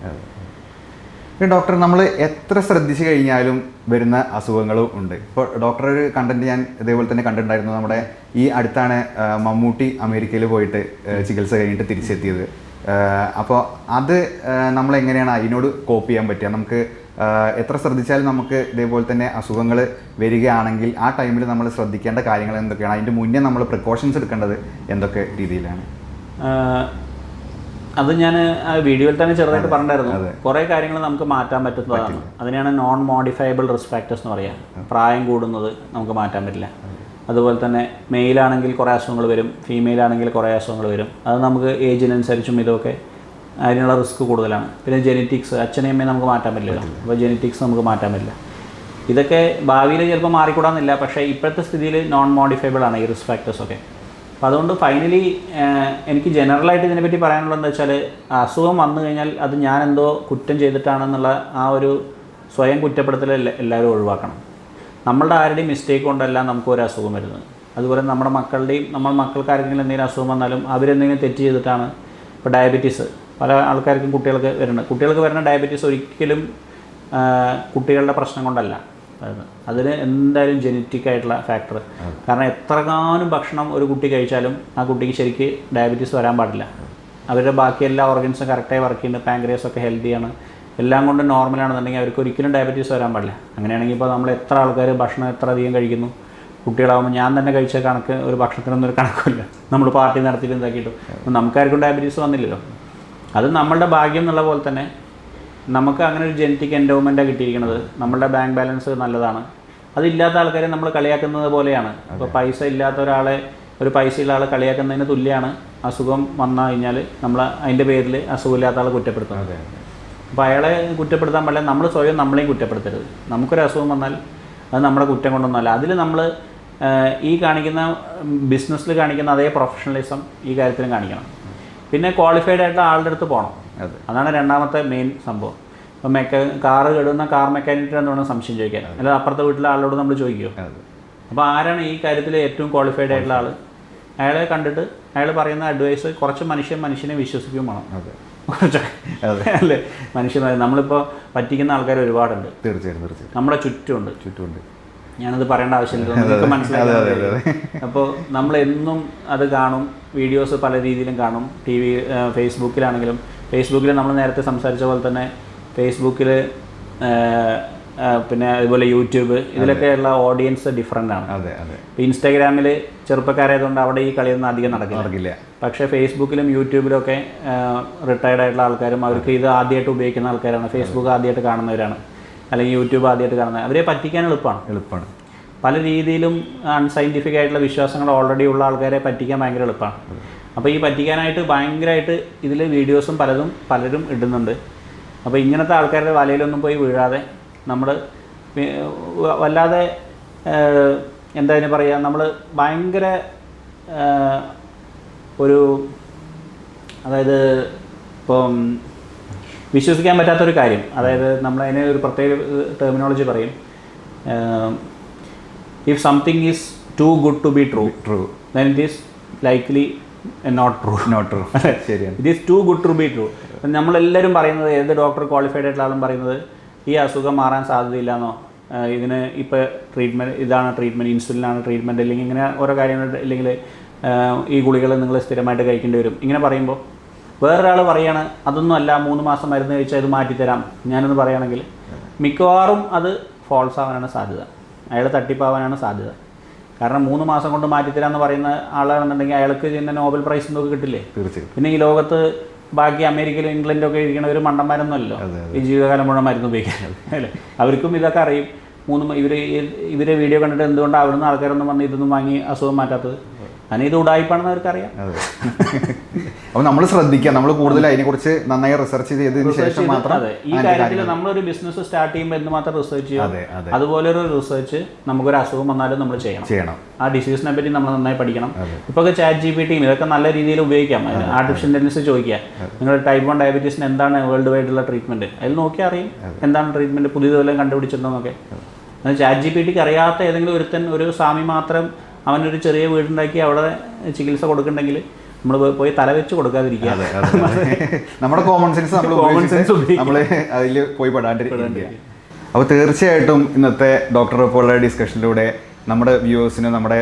ഡോക്ടർ, നമ്മൾ എത്ര ശ്രദ്ധിച്ചു കഴിഞ്ഞാലും വരുന്ന അസുഖങ്ങളും ഉണ്ട്. ഇപ്പോൾ ഡോക്ടർ ഒരു കണ്ടന്റ് ഞാൻ ഇതേപോലെ തന്നെ കണ്ടിട്ടുണ്ടായിരുന്നു. നമ്മുടെ ഈ അടുത്താണ് മമ്മൂട്ടി അമേരിക്കയിൽ പോയിട്ട് ചികിത്സ കഴിഞ്ഞിട്ട് തിരിച്ചെത്തിയത്. അപ്പോൾ അത് നമ്മളെങ്ങനെയാണ് അതിനോട് കോപ്പ് ചെയ്യാൻ പറ്റുക? നമുക്ക് എത്ര ശ്രദ്ധിച്ചാലും നമുക്ക് ഇതേപോലെ തന്നെ അസുഖങ്ങൾ വരികയാണെങ്കിൽ ആ ടൈമിൽ നമ്മൾ ശ്രദ്ധിക്കേണ്ട കാര്യങ്ങൾ എന്തൊക്കെയാണ്? അതിൻ്റെ മുന്നേ നമ്മൾ പ്രിക്കോഷൻസ് എടുക്കേണ്ടത് എന്തൊക്കെ രീതിയിലാണ്? അത് ഞാൻ ആ വീഡിയോയിൽ തന്നെ ചെറുതായിട്ട് പറഞ്ഞിട്ടുണ്ടായിരുന്നു. കുറേ കാര്യങ്ങൾ നമുക്ക് മാറ്റാൻ പറ്റുന്നതാണ്. അതിനെയാണ് നോൺ മോഡിഫയബിൾ റിസ്ക് ഫാക്ടേഴ്സ് എന്ന് പറയുക. പ്രായം കൂടുന്നത് നമുക്ക് മാറ്റാൻ പറ്റില്ല. അതുപോലെ തന്നെ മെയിലാണെങ്കിൽ കുറേ അസുഖങ്ങൾ വരും, ഫീമെയിലാണെങ്കിൽ കുറേ അസുഖങ്ങൾ വരും. അത് നമുക്ക് ഏജിനനുസരിച്ചും ഇതൊക്കെ അതിനുള്ള റിസ്ക് കൂടുതലാണ്. പിന്നെ ജെനറ്റിക്സ്, അച്ഛനെയും അമ്മയും നമുക്ക് മാറ്റാൻ പറ്റില്ല. അപ്പോൾ ജെനറ്റിക്സ് നമുക്ക് മാറ്റാൻ പറ്റില്ല. ഇതൊക്കെ ഭാവിയിൽ ചിലപ്പോൾ മാറിക്കൂടാന്നില്ല, പക്ഷേ ഇപ്പോഴത്തെ സ്ഥിതിയിൽ നോൺ മോഡിഫയബിൾ ആണ് ഈ റിസ്ക് ഫാക്ടേഴ്സൊക്കെ. അപ്പോൾ അതുകൊണ്ട് ഫൈനലി എനിക്ക് ജനറലായിട്ട് ഇതിനെപ്പറ്റി പറയാനുള്ളതെന്ന് വെച്ചാൽ, അസുഖം വന്നു കഴിഞ്ഞാൽ അത് ഞാൻ എന്തോ കുറ്റം ചെയ്തിട്ടാണെന്നുള്ള ആ ഒരു സ്വയം കുറ്റപ്പെടുത്തൽ എല്ലാവരും ഒഴിവാക്കണം. നമ്മളുടെ ആരുടെയും മിസ്റ്റേക്ക് കൊണ്ടല്ല നമുക്ക് ഒരു അസുഖം വരുന്നത്. അതുപോലെ നമ്മുടെ മക്കളുടെയും, നമ്മൾ മക്കൾക്ക് ആർക്കെങ്കിലും എന്തെങ്കിലും അസുഖം വന്നാലും അവരെന്തെങ്കിലും തെറ്റ് ചെയ്തിട്ടാണ്. ഇപ്പോൾ ഡയബറ്റീസ് പല ആൾക്കാർക്കും കുട്ടികൾക്ക് വരുന്നത്. കുട്ടികൾക്ക് വരുന്ന ഡയബറ്റീസ് ഒരിക്കലും കുട്ടികളുടെ പ്രശ്നം കൊണ്ടല്ല. അതിന് എന്തായാലും ജെനറ്റിക് ആയിട്ടുള്ള ഫാക്ടർ. കാരണം എത്രകാലം ഭക്ഷണം ഒരു കുട്ടി കഴിച്ചാലും ആ കുട്ടിക്ക് ശരിക്ക് ഡയബറ്റീസ് വരാൻ പാടില്ല. അവരുടെ ബാക്കി എല്ലാ ഓർഗൻസും കറക്റ്റായി വർക്ക് ചെയ്യുന്നുണ്ട്, പാങ്ക്രിയാസ് ഒക്കെ ഹെൽത്തിയാണ്, എല്ലാം കൊണ്ട് നോർമലാണെന്നുണ്ടെങ്കിൽ അവർക്ക് ഒരിക്കലും ഡയബറ്റീസ് വരാൻ പാടില്ല. അങ്ങനെയാണെങ്കിൽ ഇപ്പോൾ നമ്മൾ എത്ര ആൾക്കാർ ഭക്ഷണം എത്ര അധികം കഴിക്കുന്നു. കുട്ടികളാകുമ്പോൾ ഞാൻ തന്നെ കഴിച്ച കണക്ക് ഒരു ഭക്ഷണത്തിനൊന്നും ഒരു കണക്കില്ല. നമ്മൾ പാർട്ടി നടത്തിയിട്ട് എന്താക്കിയിട്ടും നമുക്കാർക്കും ഡയബറ്റീസ് വന്നില്ലല്ലോ. അത് നമ്മളുടെ ഭാഗ്യം എന്നുള്ള പോലെ തന്നെ നമുക്ക് അങ്ങനെ ഒരു ജെനറ്റിക് എൻഡോവ്മെൻറ്റാണ് കിട്ടിയിരിക്കുന്നത്. നമ്മളുടെ ബാങ്ക് ബാലൻസ് നല്ലതാണ്. അതില്ലാത്ത ആൾക്കാരെ നമ്മൾ കളിയാക്കുന്നത് പോലെയാണ്. ഇപ്പോൾ പൈസ ഇല്ലാത്ത ഒരാളെ, ഒരു പൈസയുള്ള ആളെ കളിയാക്കുന്നതിന് തുല്യമാണ് അസുഖം വന്നു കഴിഞ്ഞാൽ നമ്മൾ അതിൻ്റെ പേരിൽ അസുഖമില്ലാത്ത ആളെ കുറ്റപ്പെടുത്തുന്നത്. അപ്പോൾ അയാളെ കുറ്റപ്പെടുത്താൻ പാടില്ല, നമ്മൾ സ്വയം നമ്മളെയും കുറ്റപ്പെടുത്തരുത്. നമുക്കൊരു അസുഖം വന്നാൽ അത് നമ്മുടെ കുറ്റം കൊണ്ടൊന്നുമല്ല. അതിൽ നമ്മൾ ഈ കാണിക്കുന്ന ബിസിനസ്സിൽ കാണിക്കുന്ന അതേ പ്രൊഫഷണലിസം ഈ കാര്യത്തിലും കാണിക്കണം. പിന്നെ ക്വാളിഫൈഡ് ആയിട്ടുള്ള ആളുടെ അടുത്ത് പോകണം. അതാണ് രണ്ടാമത്തെ മെയിൻ സംഭവം. ഇപ്പം കാറ് കെടുന്ന കാർ മെക്കാനിക്കിന് എന്താണ് സംശയം ചോദിക്കാൻ, അല്ലാതെ അപ്പുറത്തെ വീട്ടിലെ ആളോട് നമ്മൾ ചോദിക്കുമോ? അപ്പോൾ ആരാണ് ഈ കാര്യത്തിൽ ഏറ്റവും ക്വാളിഫൈഡ് ആയിട്ടുള്ള ആൾ? അയാളെ കണ്ടിട്ട് അയാൾ പറയുന്ന അഡ്വൈസ് കുറച്ച് മനുഷ്യനെ വിശ്വസിക്കുകയും വേണം. അല്ലേ? മനുഷ്യന്മാർ നമ്മളിപ്പോൾ പറ്റിക്കുന്ന ആൾക്കാർ ഒരുപാടുണ്ട്. തീർച്ചയായും നമ്മുടെ ചുറ്റുമുണ്ട്. ഞാനത് പറയേണ്ട ആവശ്യമില്ല, നിങ്ങൾക്ക് മനസ്സിലായി. അപ്പോൾ നമ്മളെന്നും അത് കാണും, വീഡിയോസ് പല രീതിയിലും കാണും. ഫേസ്ബുക്കിലാണെങ്കിലും നമ്മൾ നേരത്തെ സംസാരിച്ച പോലെ തന്നെ ഫേസ്ബുക്കിൽ, പിന്നെ അതുപോലെ യൂട്യൂബ്, ഇതിലൊക്കെയുള്ള ഓഡിയൻസ് ഡിഫറെൻ്റ് ആണ്. ഇപ്പോൾ ഇൻസ്റ്റാഗ്രാമിൽ ചെറുപ്പക്കാരായതുകൊണ്ട് അവിടെ ഈ കളിയൊന്നും അധികം നടക്കില്ല. പക്ഷേ ഫേസ്ബുക്കിലും യൂട്യൂബിലൊക്കെ റിട്ടയർഡ് ആയിട്ടുള്ള ആൾക്കാരും അവർക്ക് ഇത് ആദ്യമായിട്ട് ഉപയോഗിക്കുന്ന ആൾക്കാരാണ്. ഫേസ്ബുക്ക് ആദ്യമായിട്ട് കാണുന്നവരാണ്, അല്ലെങ്കിൽ യൂട്യൂബ് ആദ്യമായിട്ട് കാണുന്നത്. അവരെ പറ്റിക്കാൻ എളുപ്പമാണ്. പല രീതിയിലും അൺസയൻറ്റിഫിക് ആയിട്ടുള്ള വിശ്വാസങ്ങൾ ഓൾറെഡി ഉള്ള ആൾക്കാരെ പറ്റിക്കാൻ ഭയങ്കര എളുപ്പമാണ്. അപ്പോൾ ഈ പറ്റിക്കാനായിട്ട് ഭയങ്കരമായിട്ട് ഇതിൽ വീഡിയോസും പലരും ഇടുന്നുണ്ട്. അപ്പോൾ ഇങ്ങനത്തെ ആൾക്കാരുടെ വലയിലൊന്നും പോയി വീഴാതെ നമ്മൾ വല്ലാതെ എന്താ പറയുക, നമ്മൾ ഭയങ്കര ഒരു, അതായത് ഇപ്പം വിശ്വസിക്കാൻ പറ്റാത്തൊരു കാര്യം, അതായത് നമ്മളതിന് ഒരു പ്രത്യേക ടെർമിനോളജി പറയും. If something is too good to be true then it is likely not true. ശരിയാണ്. It is too good to be true. നമ്മളെല്ലാവരും പറയുന്നത്, ഏത് ഡോക്ടർ ക്വാളിഫൈഡ് ആയിട്ടുള്ള ആളും പറയുന്നത് ഈ അസുഖം മാറാൻ സാധ്യതയില്ലാന്നോ, ഇതിന് ഇപ്പോൾ ഇതാണ് ട്രീറ്റ്മെൻറ്റ്, ഇൻസുലിനാണ് ട്രീറ്റ്മെൻറ്റ്, അല്ലെങ്കിൽ ഇങ്ങനെ ഓരോ കാര്യങ്ങൾ, അല്ലെങ്കിൽ ഈ ഗുളികൾ നിങ്ങൾ സ്ഥിരമായിട്ട് കഴിക്കേണ്ടി വരും. ഇങ്ങനെ പറയുമ്പോൾ വേറൊരാൾ പറയുകയാണ് അതൊന്നും അല്ല, 3 മാസം മരുന്ന് കഴിച്ചാൽ ഇത് മാറ്റിത്തരാം ഞാനെന്ന് പറയുകയാണെങ്കിൽ മിക്കവാറും അത് ഫോൾസ് ആവാനാണ് സാധ്യത. അയാൾ തട്ടിപ്പാവാനാണ് സാധ്യത. കാരണം 3 മാസം കൊണ്ട് മാറ്റിത്തരാമെന്ന് പറയുന്ന ആളാണെന്നുണ്ടെങ്കിൽ അയാൾക്ക് പിന്നെ നോബൽ പ്രൈസ് എന്തൊക്കെ കിട്ടില്ലേ? തീർച്ചയായും. പിന്നെ ഈ ലോകത്ത് ബാക്കി അമേരിക്കയിലും ഇംഗ്ലണ്ടിലൊക്കെ ഇരിക്കുന്ന ഒരു മണ്ടന്മാരൊന്നുമല്ലോ ഈ ജീവിതകാലം മുഴുവൻ മരുന്ന് ഉപയോഗിക്കുന്നത്, അല്ലേ? അവർക്കും ഇതൊക്കെ അറിയും. ഇവരെ വീഡിയോ കണ്ടിട്ട് എന്തുകൊണ്ടാണ് അവിടുന്ന് ആൾക്കാരൊന്നും വന്ന് ഇതൊന്നും വാങ്ങി അസുഖം മാറ്റാത്തത്? കാരണം ഇത് ഉടായിപ്പാണെന്ന് അവർക്കറിയാം. അതെ. അപ്പോൾ നമ്മൾ ശ്രദ്ധിക്കുക, നമ്മൾ കൂടുതൽ അതിനെക്കുറിച്ച് നന്നായി റിസർച്ച് ചെയ്തതിന് ശേഷം മാത്രം. അതെ, ഈ കാര്യത്തിൽ നമ്മളൊരു ബിസിനസ് സ്റ്റാർട്ട് ചെയ്യുമ്പോൾ എന്തുമാത്രം റിസർച്ച് ചെയ്യും, അതെ അതെ, അതുപോലെ ഒരു റിസർച്ച് നമുക്കൊരു അസുഖം വന്നാലും നമ്മൾ ചെയ്യണം. ആ ഡിസീസിനെ പറ്റി നമ്മൾ നന്നായി പഠിക്കണം. ഇപ്പോൾ ചാറ്റ് GPT ഇതൊക്കെ നല്ല രീതിയിൽ ഉപയോഗിക്കാം. ആർട്ടിഫിഷ്യൽ ഇന്റലിജൻസ് ചോദിക്കുക, നിങ്ങളുടെ ടൈപ്പ് 1 ഡയബറ്റീസിന് എന്താണ് വേൾഡ് വൈഡുള്ള ട്രീറ്റ്മെന്റ്, അതിൽ നോക്കി അറിയും എന്താണ് ട്രീറ്റ്മെന്റ്, പുതിയതുപോലെ കണ്ടുപിടിച്ചിട്ടുണ്ടോന്നൊക്കെ. ചാറ്റ് GPTക്ക് അറിയാത്ത ഏതെങ്കിലും ഒരു സ്വാമി മാത്രം അവനൊരു ചെറിയ വീടുണ്ടാക്കി അവിടെ ചികിത്സ കൊടുക്കുന്നുണ്ടെങ്കിൽ നമ്മൾ പോയി തല വെച്ച് കൊടുക്കാതിരിക്കുക. നമ്മുടെ കോമൺ സെൻസ് നമ്മൾ അതിൽ പോയി പെടാണ്ടിരിക്കുക. അപ്പോൾ തീർച്ചയായിട്ടും ഇന്നത്തെ ഡോക്ടറൊപ്പമുള്ള ഡിസ്കഷനിലൂടെ നമ്മുടെ വ്യൂവേഴ്സിനും നമ്മുടെ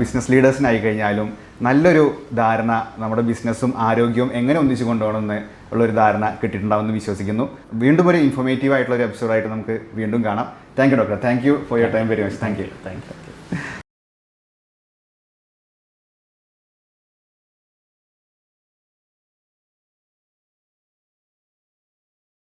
ബിസിനസ് ലീഡേഴ്സിനായി കഴിഞ്ഞാലും നല്ലൊരു ധാരണ, നമ്മുടെ ബിസിനസ്സും ആരോഗ്യവും എങ്ങനെ ഒന്നിച്ചു കൊണ്ടുപോകണമെന്ന് ഉള്ളൊരു ധാരണ കിട്ടിയിട്ടുണ്ടാവുമെന്ന് വിശ്വസിക്കുന്നു. വീണ്ടും ഒരു ഇൻഫോർമേറ്റീവ് ആയിട്ടുള്ള ഒരു എപ്പിസോഡായിട്ട് നമുക്ക് വീണ്ടും കാണാം. Thank you doctor. Thank you for your time very much. Thank you.